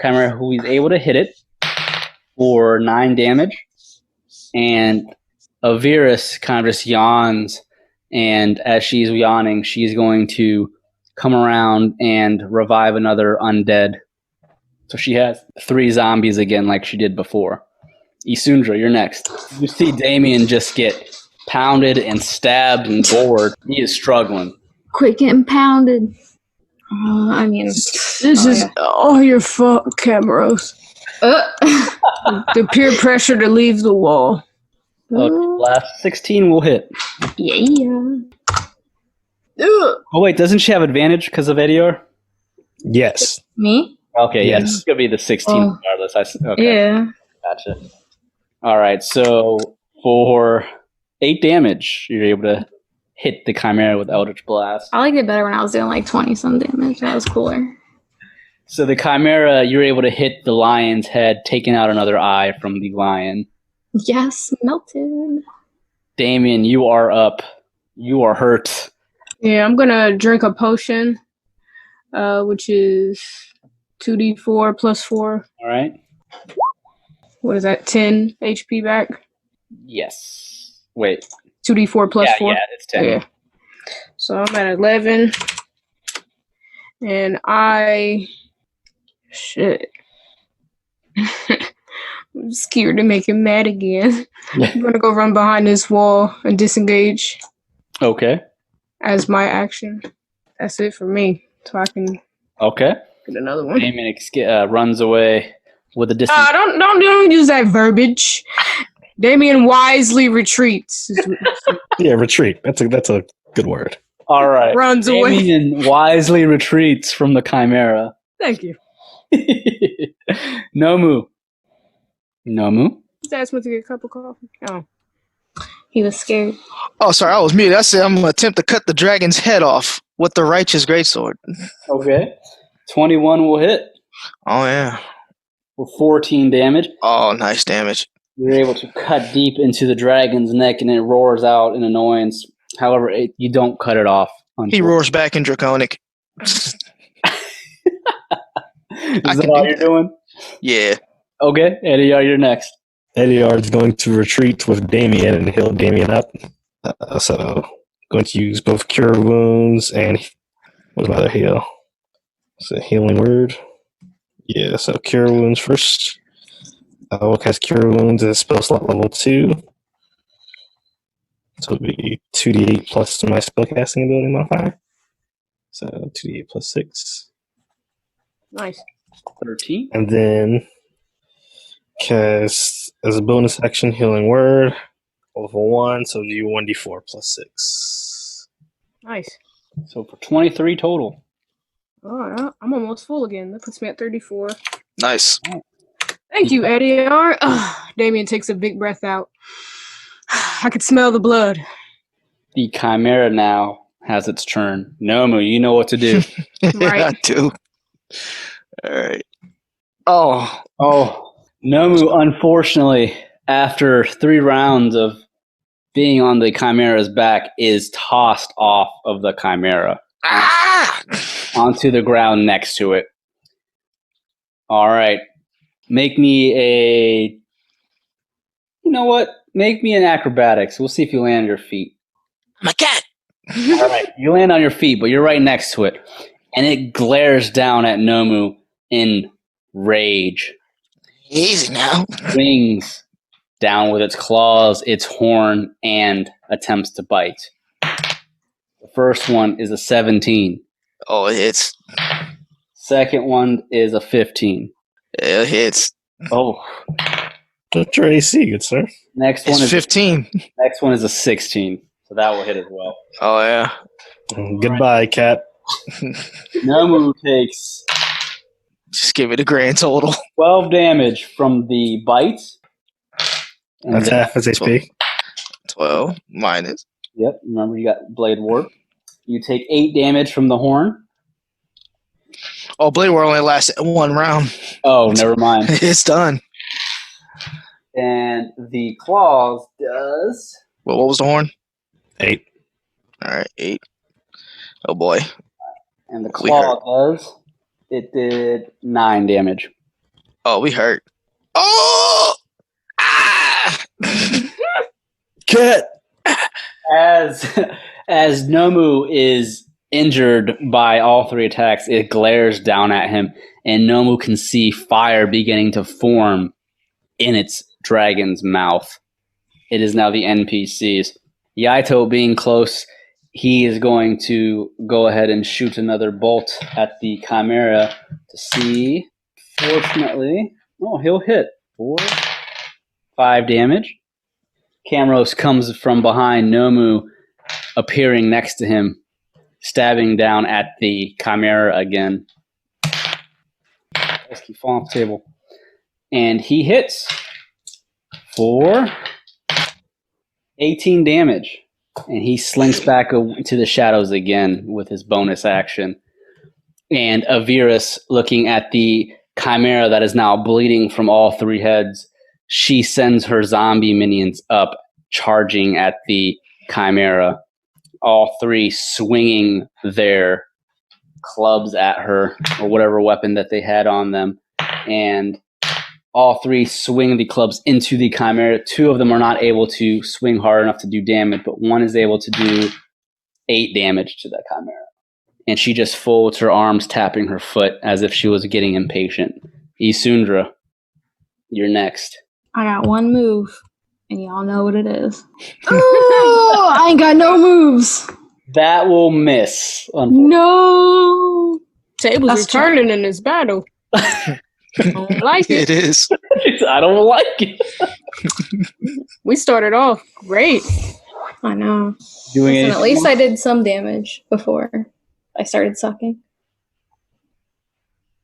B: Chimera, who he's able to hit it for 9 damage. And Aviris kind of just yawns, and as she's yawning, she's going to come around and revive another undead. So she has 3 zombies again like she did before. Isundra, you're next. You see Damien just get pounded and stabbed and gored. He is struggling.
D: Quit getting pounded.
F: This is all your fault, Cameros. The peer pressure to leave the wall.
B: Okay, last 16 will hit.
D: Yeah.
B: Oh wait, doesn't she have advantage because of Edior?
E: Yes.
D: Me?
B: Okay, yes.
E: Yes.
B: It's going to be the 16 regardless. Okay.
D: Yeah.
B: Gotcha. All right, so for 8 damage, you're able to hit the Chimera with Eldritch Blast.
D: I liked it better when I was doing like 20-some damage. That was cooler.
B: So the Chimera, you're able to hit the lion's head, taking out another eye from the lion.
D: Yes, melted.
B: Damien, you are up. You are hurt.
F: Yeah, I'm gonna drink a potion, which is 2d4 plus 4.
B: All right?
F: What is that? 10 HP back.
B: Yes. Wait.
F: 2d4 plus 4.
B: Yeah, it's 10.
F: Yeah. So I'm at 11, and shit. I'm scared to make him mad again. I'm gonna go run behind this wall and disengage
B: Okay.
F: as my action. That's it for me. So I can
B: Okay.
F: get another one.
B: Damien runs away with a distance.
F: Don't use that verbiage. Damien wisely retreats.
E: Yeah, retreat. That's a good word.
B: All right.
F: Runs away.
B: Damien wisely retreats from the Chimera.
F: Thank you.
B: Nomu.
F: Just asked me to get a cup of coffee. Oh.
D: He was scared.
C: Oh, sorry, I was muted. I said I'm gonna attempt to cut the dragon's head off with the righteous greatsword.
B: Okay. 21 will hit
C: Oh yeah.
B: for 14 damage.
C: Oh, nice damage.
B: You're able to cut deep into the dragon's neck, and it roars out in annoyance. However, you don't cut it off.
C: He roars back in draconic.
B: Is that all you're doing?
C: Yeah.
B: Okay, Eddie, you're next.
E: Ediard is going to retreat with Damien and heal Damien up. So going to use both Cure Wounds and what's my other heal? It's a healing word. Yeah, so Cure Wounds first. I will cast Cure Wounds at spell slot level 2. So it'll be 2d8 plus my spellcasting ability modifier. So 2d8 plus 6.
F: Nice.
B: 13.
E: And then cast as a bonus action Healing Word. Level 1, so do 1d4 plus 6.
F: Nice.
B: So for 23 total.
F: Oh, yeah. I'm almost full again. That puts me at 34.
C: Nice.
F: Thank you, Eddie R. Damien takes a big breath out. I could smell the blood.
B: The Chimera now has its turn. Nomu, you know what to do.
F: Right.
C: I do. All right. Oh.
B: Nomu, unfortunately, after 3 rounds of being on the Chimera's back, is tossed off of the Chimera
C: Ah!
B: onto the ground next to it. All right. Make me a... You know what? Make me an acrobatics. We'll see if you land on your feet.
C: I'm a cat.
B: All right. You land on your feet, but you're right next to it. And it glares down at Nomu in rage.
C: Easy now.
B: Swings down with its claws, its horn, and attempts to bite. The first one is a 17.
C: Oh, it hits.
B: Second one is a 15.
C: It hits.
B: Oh.
E: What's your AC, good sir?
B: Next one
C: It's
B: is
C: 15.
B: Next one is a 16. So that will hit as well.
C: Oh, yeah.
E: Goodbye, cat.
B: Nomu takes
C: Just give it a grand total.
B: 12 damage from the bite. And
E: That's
B: then-
E: half his HP.
C: 12 minus.
B: Yep, remember you got Blade Warp. You take 8 damage from the horn.
C: Oh, Blade War only lasts 1 round.
B: Oh, never mind.
C: It's done.
B: And the claws does...
C: Well, what was the horn?
E: 8.
C: All right, 8. Oh, boy.
B: And the
C: We
B: claw does... It did 9 damage.
C: Oh, we hurt. Oh! Ah!
E: Cat!
B: As Nomu is injured by all 3 attacks, it glares down at him, and Nomu can see fire beginning to form in its dragon's mouth. It is now the NPCs. Yaito being close, he is going to go ahead and shoot another bolt at the Chimera to see. Fortunately, he'll hit 5 damage. Cameros comes from behind Nomu, appearing next to him, stabbing down at the Chimera again. Let's keep falling off the table. And he hits for 18 damage. And he slinks back to the shadows again with his bonus action. And Aviris, looking at the Chimera that is now bleeding from all 3 heads, she sends her zombie minions up, charging at the Chimera. All 3 swinging their clubs at her, or whatever weapon that they had on them. And all 3 swing the clubs into the Chimera. 2 of them are not able to swing hard enough to do damage, but 1 is able to do 8 damage to that Chimera. And she just folds her arms, tapping her foot as if she was getting impatient. Isundra, you're next.
D: I got 1 move, and y'all know what it is. Oh, I ain't got no moves.
B: That will miss.
D: No.
F: Tables
D: That's
F: are turning in this battle. I don't like
C: It
F: it.
C: is.
B: I don't like it.
F: We started off great.
D: I know.
B: Doing
D: Listen, at
B: anything
D: least
B: else?
D: I did some damage before I started sucking.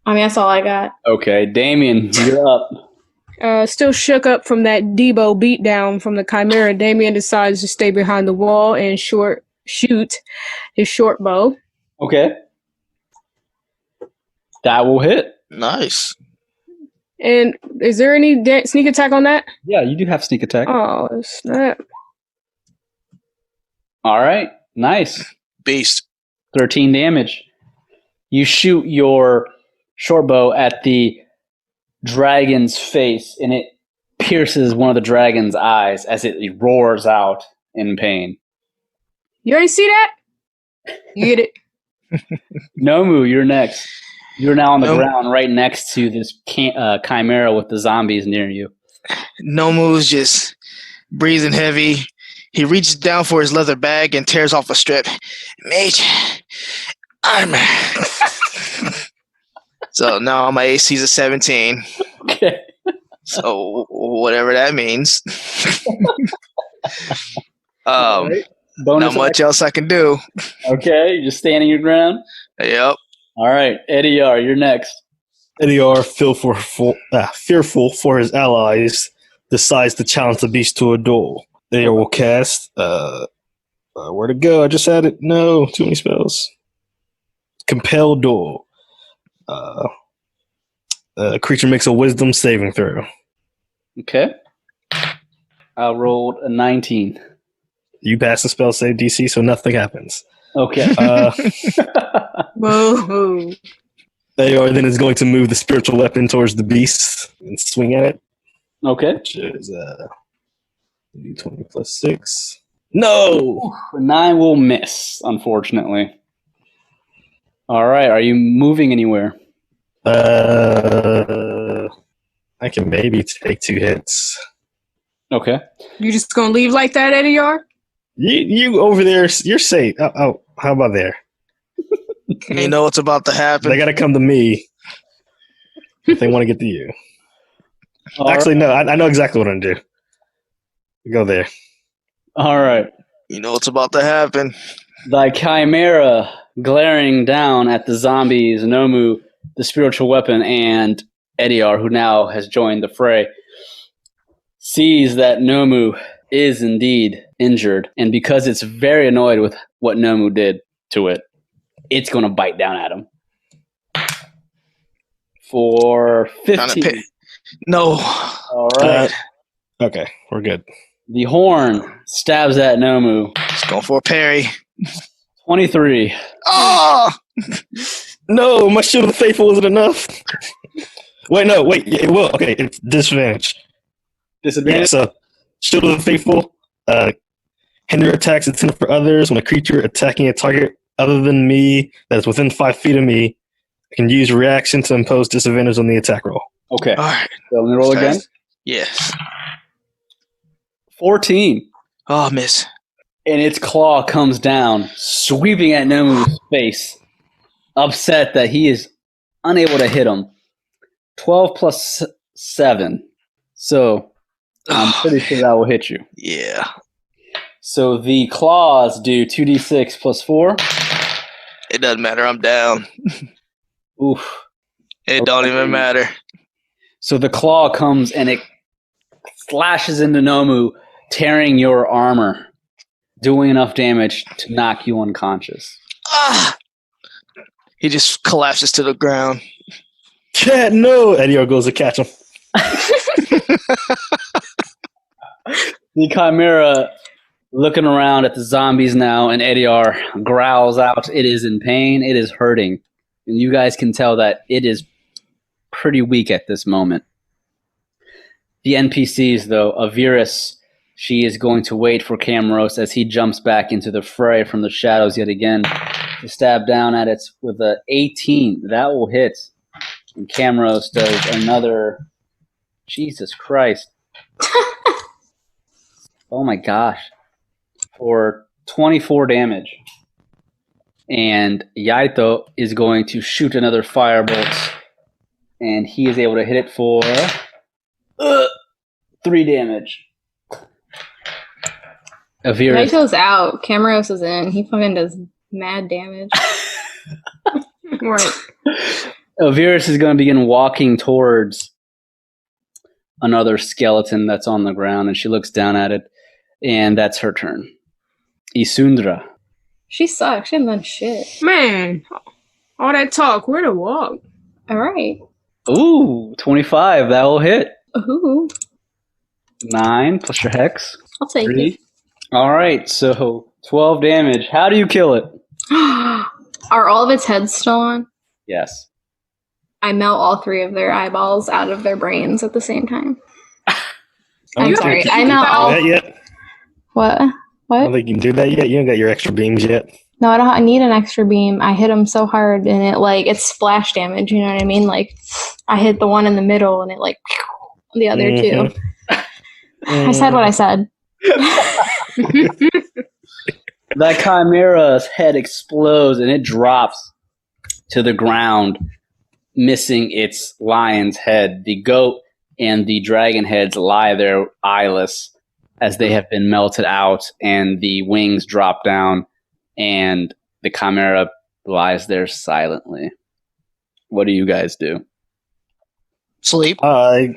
D: I mean, that's all I got.
B: Okay, Damien, you're up.
F: Still shook up from that Debo beatdown from the Chimera, Damien decides to stay behind the wall and shoot his short bow.
B: Okay. That will hit.
C: Nice.
F: And is there any sneak attack on that?
B: Yeah, you do have sneak attack.
F: Oh, snap.
B: All right, nice.
C: Beast.
B: 13 damage. You shoot your short bow at the dragon's face, and it pierces one of the dragon's eyes as it roars out in pain.
F: You already see that? You get it?
B: Nomu, you're next. You're now on the
C: Nomu.
B: ground right next to this Chimera with the zombies near you.
C: Nomu's just breathing heavy. He reaches down for his leather bag and tears off a strip. Mage armor. So now my AC's a 17.
B: Okay.
C: So whatever that means.
B: Bonus
C: Not much else I can do.
B: Okay, you're just standing your ground.
C: Yep.
B: All right, Eddie R, you're next.
E: Eddie R, fearful for his allies, decides to challenge the beast to a duel. They will cast. Where to go? I just had it. No, too many spells. Compel duel. Creature makes a wisdom saving throw.
B: Okay. I rolled a 19.
E: You pass the spell save DC, so nothing happens.
B: Okay.
F: Whoa.
E: Ayor then is going to move the spiritual weapon towards the beast and swing at it,
B: Okay.
E: which is D20 plus 6. No!
B: 9 will miss, unfortunately. All right. Are you moving anywhere?
E: I can maybe take 2 hits.
B: Okay.
F: You just gonna leave like that, Ediar?
E: You over there, you're safe. Oh, how about there?
F: Okay.
C: You know what's about to happen.
E: They got to come to me if they want to get to you.
B: All
E: Actually, no, I know exactly what I'm going to do. Go there.
B: All right.
C: You know what's about to happen.
B: Thy chimera glaring down at the zombies, Nomu, the spiritual weapon, and Ediar, who now has joined the fray, sees that Nomu is indeed injured, and because it's very annoyed with what Nomu did to it, it's going to bite down at him. For 15.
C: No.
B: All right.
E: Okay, we're good.
B: The horn stabs at Nomu.
C: It's going for a parry.
B: 23.
C: Oh!
E: No, my Shield of the Faithful isn't enough. Wait, it will. Okay, it's disadvantage.
B: Disadvantage?
E: Yeah, so Shield of the Faithful, hinder attacks intended for others. When a creature attacking a target other than me that is within 5 feet of me, I can use reaction to impose disadvantage on the attack roll.
B: Okay.
C: All right.
B: So let me roll again.
C: Yes.
B: 14.
C: Oh, miss.
B: And its claw comes down, sweeping at Nomu's face, upset that he is unable to hit him. 12 plus 7. So I'm pretty sure that will hit you.
C: Yeah.
B: So the claws do 2d6 plus 4.
C: It doesn't matter. I'm down.
B: Oof.
C: It don't even matter.
B: So the claw comes and it slashes into Nomu, tearing your armor, doing enough damage to knock you unconscious.
C: Ah! He just collapses to the ground.
E: Cat, no! Edior goes to catch him.
B: The Chimera, looking around at the zombies now, and Ediar growls out, it is in pain, it is hurting. And you guys can tell that it is pretty weak at this moment. The NPCs, though, Aviris, she is going to wait for Cameros as he jumps back into the fray from the shadows yet again to stab down at it with a 18. That will hit. And Cameros does another... Jesus Christ. Oh my gosh. For 24 damage. And Yaito is going to shoot another firebolt. And he is able to hit it for 3 damage. Aviris.
D: Yaito's out. Cameros is in. He fucking does mad damage.
F: Right.
B: Aviris is going to begin walking towards another skeleton that's on the ground, and she looks down at it, and that's her turn. Isundra.
D: She sucks. She hasn't done shit.
F: Man, all that talk, where to walk?
D: All right.
B: Ooh, 25. That will hit.
D: Ooh.
B: 9 plus your hex.
D: I'll take
B: 3. All right, so 12 damage. How do you kill it?
D: it. Are all of its heads still on?
B: Yes.
D: I melt all 3 of their eyeballs out of their brains at the same time. I'm
E: You
D: sorry.
E: haven't
D: I melt
E: done
D: all.
E: that yet?
D: What?
E: I
D: What?
E: don't think you can do that yet. You don't got your extra beams yet.
D: No, I don't. I need an extra beam. I hit him so hard, and it's splash damage. You know what I mean? Like, I hit the one in the middle, and it the other 2. I said what I said.
B: That chimera's head explodes and it drops to the ground, missing its lion's head. The goat and the dragon heads lie there eyeless as they have been melted out, and the wings drop down, and the chimera lies there silently. What do you guys do?
C: Sleep.
E: I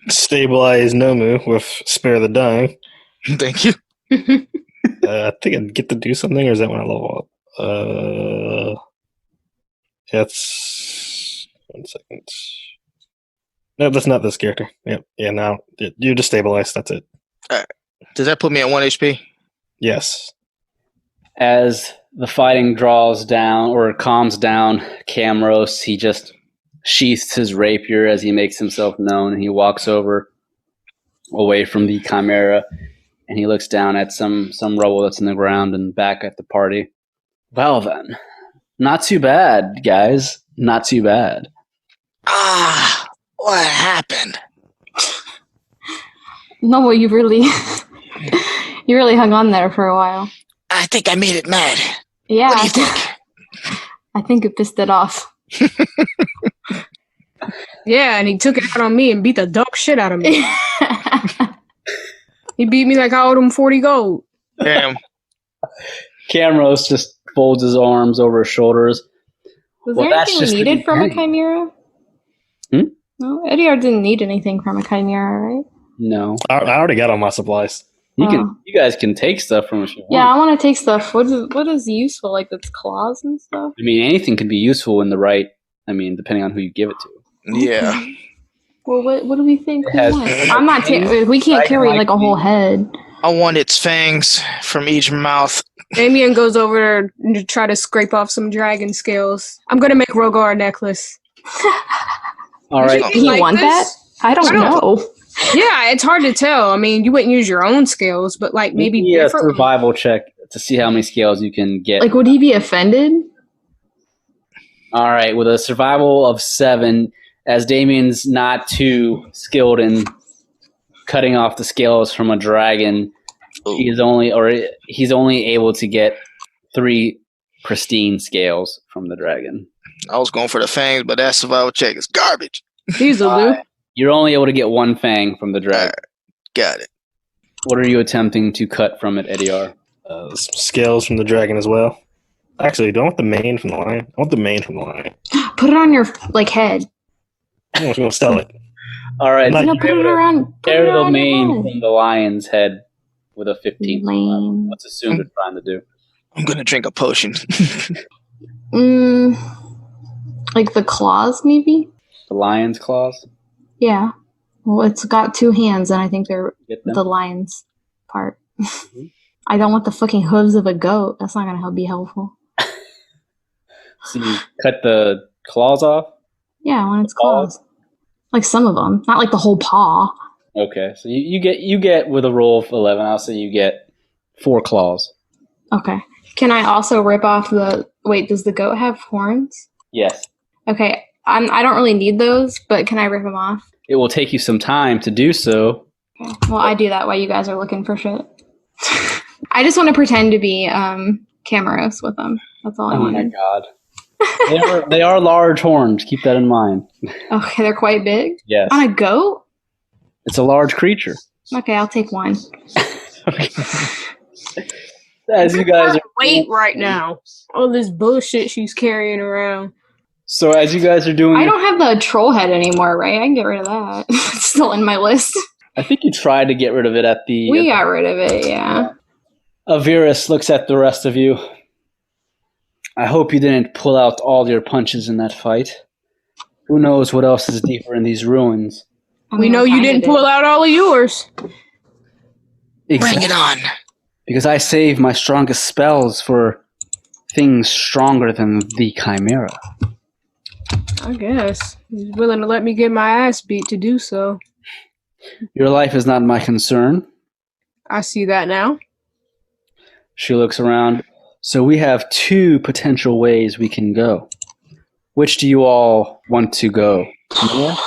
E: stabilize Nomu with Spare the Dying.
C: Thank you.
E: I think I'd get to do something, or is that when I level up? That's 1 second. No, that's not this character. Yep. Yeah, now you just stabilize. That's it.
C: Does that put me at 1 HP?
E: Yes.
B: As the fighting draws down or calms down Camros, he just sheaths his rapier as he makes himself known, and he walks over away from the Chimera, and he looks down at some rubble that's in the ground and back at the party. Well then, not too bad, guys. Not too bad.
C: What happened?
D: No, well, you really hung on there for a while.
C: I think I made it mad.
D: Yeah,
C: What do you think?
D: I think it pissed it off.
F: Yeah, and he took it out on me and beat the dog shit out of me. He beat me like I owed him 40 gold.
C: Damn.
B: Camros just folds his arms over his shoulders.
D: Was
B: Well,
D: there
B: that's
D: anything
B: just
D: we
B: the
D: needed from a
B: beginning.
D: chimera? No, Ediar didn't need anything from a chimera, right?
B: No.
E: I already got all my supplies.
B: You guys can take stuff from if you want.
D: Yeah, I want to take stuff. What is useful? Like its claws and stuff?
B: I mean, anything can be useful in the right, depending on who you give it to.
C: Yeah.
D: Well, what do we think
B: It
D: we
B: has
D: want? I'm not. We can't carry like a whole head.
C: I want its fangs from each mouth.
F: Damien goes over to try to scrape off some dragon scales. I'm gonna make Rogar a necklace.
B: All right.
C: You
D: Do you
F: Like
D: want that?
F: this?
D: I don't know.
F: Yeah, it's hard to tell. I mean, you wouldn't use your own scales, but like maybe
B: Maybe a
F: different.
B: survival check to see how many scales you can get.
D: Like, would he be offended?
B: All right, with a survival of 7, as Damien's not too skilled in cutting off the scales from a dragon, he's only able to get 3 pristine scales from the dragon.
C: I was going for the fangs, but that survival check is garbage.
F: These will do.
B: You're only able to get 1 fang from the dragon.
C: Got it.
B: What are you attempting to cut from it, Ediar?
E: Some scales from the dragon as well. Actually, do I want the mane from the lion? I want the mane from the lion.
D: Put it on your head.
E: I'm just going to sell it.
B: All right,
E: Like-
B: so
D: No, put it around. Put
B: tear
D: it
B: the
D: around your
B: mane
D: head.
B: from the lion's head with a 15.
D: Lame.
B: Let's assume they're trying to do.
C: I'm going to drink a potion.
D: Like the claws, maybe.
B: The lion's claws?
D: Yeah. Well, it's got 2 hands, and I think they're
B: Get them?
D: the lion's part. I don't want the fucking hooves of a goat. That's not gonna be helpful.
B: So you cut the claws off?
D: Yeah, I want its
B: Paws?
D: claws. Like some of them, not like the whole paw.
B: Okay, so you get with a roll of 11. I'll say you get 4 claws.
D: Okay. Can I also rip off the? Wait, does the goat have horns?
B: Yes,
D: Okay, I don't really need those, but can I rip them off?
B: it will take you some time to do so.
D: Okay. Well, I do that while you guys are looking for shit. I just want to pretend to be Cameros with them. That's all I
B: Oh my
D: wanted.
B: god, they are large horns. Keep that in mind.
D: Okay, they're quite big.
B: Yes,
D: On a goat?
B: it's a large creature.
D: Okay, I'll take one.
B: As you guys are
F: Wait right now. All this bullshit she's carrying around.
B: So as you guys are doing,
D: I don't have the troll head anymore, right? I can get rid of that. It's still in my list.
B: I think you tried to get rid of it at the.
D: We got rid of it, yeah.
B: Aviris looks at the rest of you. I hope you didn't pull out all your punches in that fight. Who knows what else is deeper in these ruins?
F: We know you didn't pull out all of yours.
C: Bring it on.
B: Because I save my strongest spells for things stronger than the Chimera.
F: I guess. He's willing to let me get my ass beat to do so.
B: Your life is not my concern.
F: I see that now.
B: She looks around. So we have 2 potential ways we can go. Which do you all want to go? North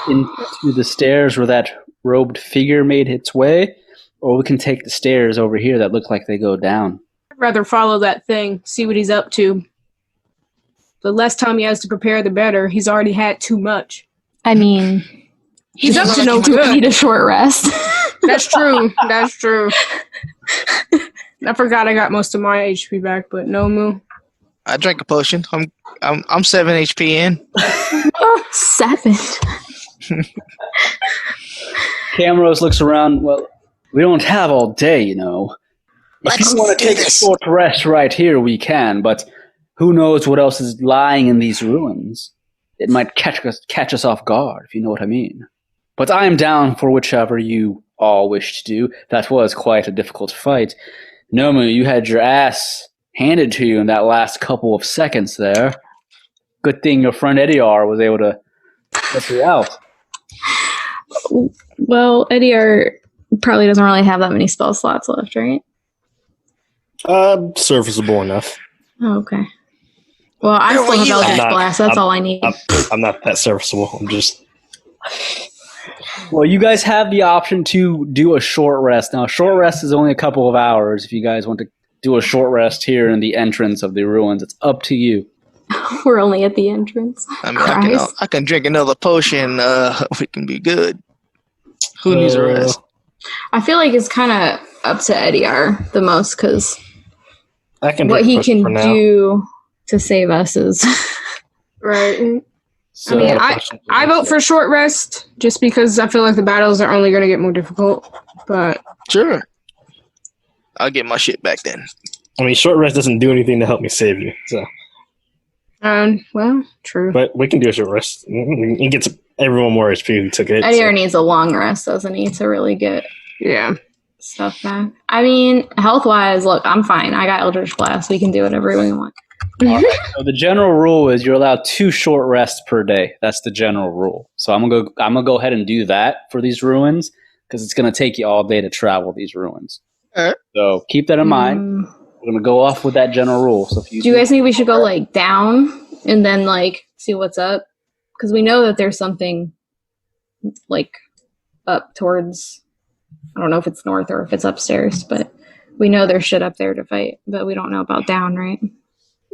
B: into the stairs where that robed figure made its way? Or we can take the stairs over here that look like they go down.
F: I'd rather follow that thing, see what he's up to. The less time he has to prepare, the better. He's already had too much.
D: I mean,
F: He's up to no
D: need
F: good.
D: a short rest.
F: That's true. That's true. I forgot I got most of my HP back, but no moo.
C: I drank a potion. I'm 7 HP in.
D: 7.
B: Cameros looks around. Well, we don't have all day, you know. If
C: Let's
B: you want to
C: do
B: take a
C: this.
B: short rest right here, we can, but who knows what else is lying in these ruins? It might catch us off guard, if you know what I mean. But I am down for whichever you all wish to do. That was quite a difficult fight. Nomu, you had your ass handed to you in that last couple of seconds there. Good thing your friend Ediar was able to get you out.
D: Well, Ediar probably doesn't really have that many spell slots left, right?
E: Serviceable enough.
D: Oh, okay. Well, I still have Eldritch Blast. That's all I need.
E: I'm not that serviceable. I'm just...
B: Well, you guys have the option to do a short rest. Now, a short rest is only a couple of hours. If you guys want to do a short rest here in the entrance of the ruins, it's up to you.
D: We're only at the entrance.
C: I mean, I can drink another potion. We can be good. Who needs a rest?
D: I feel like it's kind of up to Ediar the most because what he can do to save us is
F: Right.
B: So,
F: I mean, I vote for short rest just because I feel like the battles are only going to get more difficult. But
C: Sure. I'll get my shit back then.
E: I mean, short rest doesn't do anything to help me save you. So,
F: well, true.
E: but we can do a short rest. It gets everyone more HP who took it.
D: Ediar needs a long rest, doesn't he, to really get stuff back. I mean, health-wise, look, I'm fine. I got Eldritch Blast. We can do whatever we want.
B: all right. So the general rule is you're allowed 2 short rests per day. That's the general rule. So I'm gonna go ahead and do that for these ruins because it's gonna take you all day to travel these ruins.
C: All right.
B: So keep that in mind. We're gonna go off with that general rule. So if
D: Do you guys think we should go like down and then like see what's up? Because we know that there's something like up towards, I don't know if it's north or if it's upstairs, but we know there's shit up there to fight, but we don't know about down, right?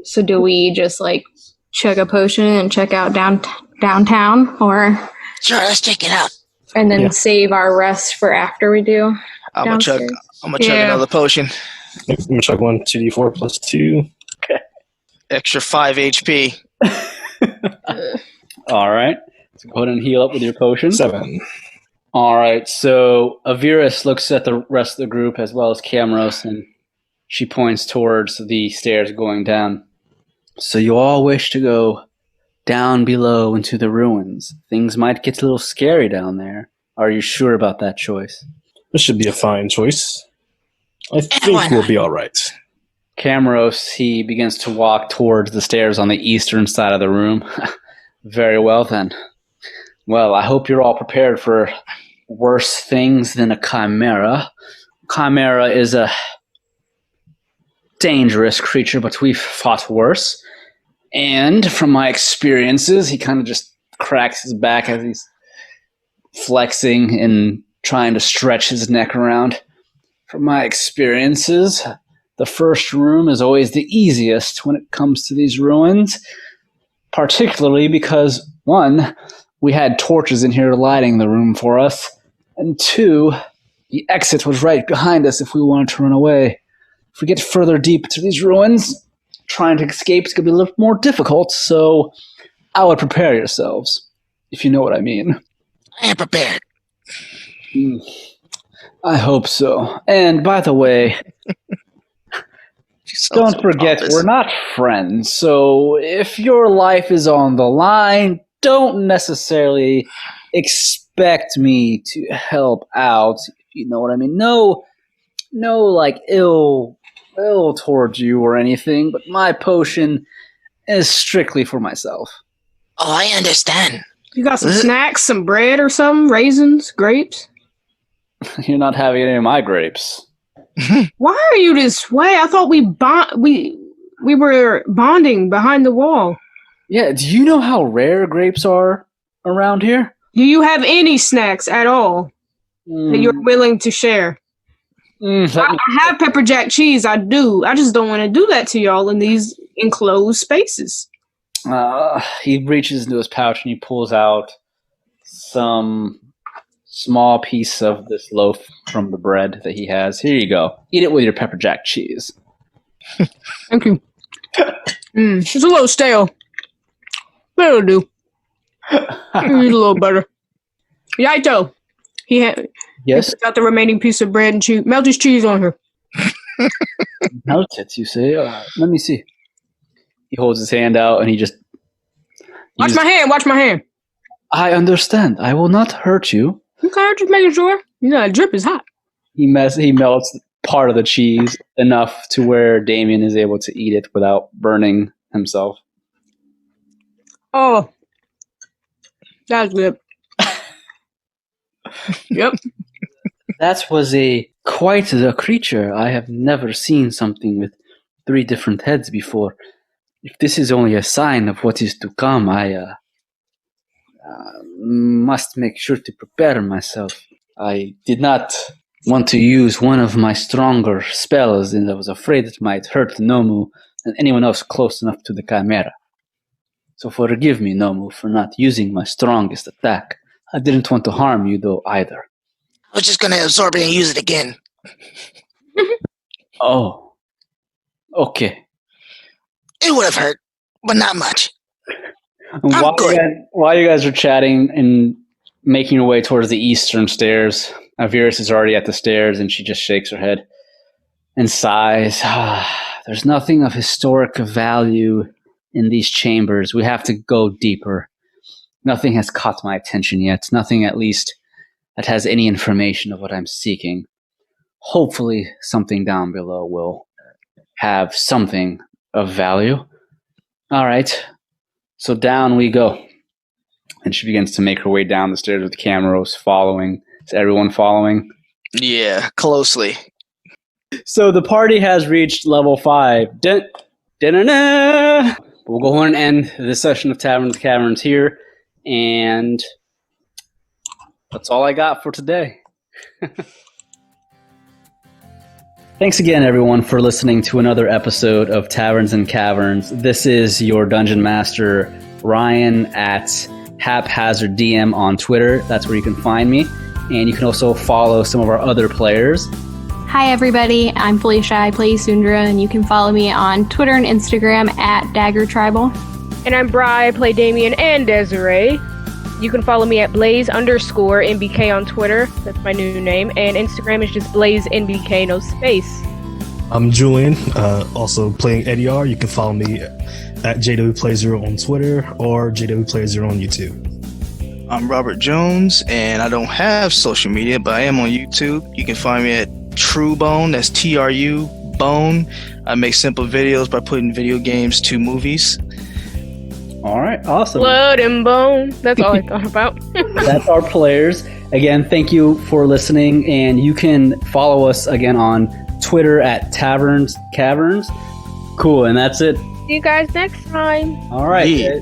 D: So do we just like chug a potion and check out downtown, or
A: Sure, let's check it out.
D: and then save our rest for after we do?
C: I'm gonna chug another potion.
E: Let me chug 1, 2d4 plus 2.
C: Extra 5 HP.
B: all right. So go ahead and heal up with your potion.
E: 7.
B: All right, so Aviris looks at the rest of the group as well as Cameros, and she points towards the stairs going down. So you all wish to go down below into the ruins. Things might get a little scary down there. Are you sure about that choice?
E: This should be a fine choice. I think we'll be all right.
B: Cameros, he begins to walk towards the stairs on the eastern side of the room. Very well, then. Well, I hope you're all prepared for worse things than a chimera. Chimera is a dangerous creature, but we've fought worse. And from my experiences, he kind of just cracks his back as he's flexing and trying to stretch his neck around. From my experiences, the first room is always the easiest when it comes to these ruins, particularly because, 1, we had torches in here lighting the room for us, and 2, the exit was right behind us if we wanted to run away. If we get further deep into these ruins, trying to escape is going to be a little more difficult, so I would prepare yourselves, if you know what I mean.
A: I am prepared.
B: I hope so. And by the way, don't forget, we're not friends, so if your life is on the line, don't necessarily expect me to help out, if you know what I mean. No, like, ill towards you or anything, but my potion is strictly for myself.
A: Oh, I understand.
F: You got some snacks, some bread or something? Raisins, grapes?
B: You're not having any of my grapes.
F: Why are you this way? I thought we were bonding behind the wall.
B: Yeah, do you know how rare grapes are around here?
F: Do you have any snacks at all that you're willing to share? I have pepper jack cheese, I do. I just don't want to do that to y'all in these enclosed spaces.
B: He reaches into his pouch and he pulls out some small piece of this loaf from the bread that he has. Here you go. Eat it with your pepper jack cheese.
F: Thank you. It's a little stale. But it'll do. Eat a little better. Yaito.
B: Yes?
F: He got the remaining piece of bread and cheese. Melt his cheese on her.
B: Melt it, you say? Let me see. He holds his hand out and he just...
F: Watch my hand.
B: I understand. I will not hurt you.
F: Okay, just making sure. You know, that drip is hot.
B: He melts part of the cheese enough to where Damien is able to eat it without burning himself.
F: Oh, that's good. Yep.
B: That was quite the creature. I have never seen something with 3 different heads before. If this is only a sign of what is to come, I must make sure to prepare myself. I did not want to use one of my stronger spells, and I was afraid it might hurt Nomu and anyone else close enough to the Chimera. So forgive me, Nomu, for not using my strongest attack. I didn't want to harm you, though, either.
A: I was just gonna absorb it and use it again.
B: Oh. Okay.
A: It would have hurt, but not much.
B: While you guys are chatting and making your way towards the eastern stairs, Aviris is already at the stairs, and she just shakes her head and sighs. There's nothing of historic value in these chambers. We have to go deeper. Nothing has caught my attention yet. Nothing, at least, that has any information of what I'm seeking. Hopefully, something down below will have something of value. All right. So down we go. And she begins to make her way down the stairs with Cameros following. Is everyone following?
C: Yeah, closely.
B: So the party has reached level 5. Da-na-na! We'll go on and end this session of Taverns and Caverns here. And that's all I got for today. Thanks again, everyone, for listening to another episode of Taverns and Caverns. This is your Dungeon Master, Ryan, at Haphazard DM on Twitter. That's where you can find me. And you can also follow some of our other players.
D: Hi, everybody. I'm Felicia. I play Sundra, and you can follow me on Twitter and Instagram at Dagger Tribal.
F: And I'm Bri. I play Damien and Desiree. You can follow me at Blaze_NBK on Twitter. That's my new name. And Instagram is just BlazeNBK, no space.
E: I'm Julian, also playing Eddie R. You can follow me at JWPlay0 on Twitter or JWPlay0 on YouTube.
C: I'm Robert Jones, and I don't have social media, but I am on YouTube. You can find me at TrueBone. That's TRU Bone. I make simple videos by putting video games to movies.
B: All right, awesome.
F: Blood and bone. That's all I thought about.
B: That's our players. Again, thank you for listening, and you can follow us again on Twitter at Taverns Caverns. Cool, and that's it.
F: See you guys next time.
B: All right.
C: Yeah.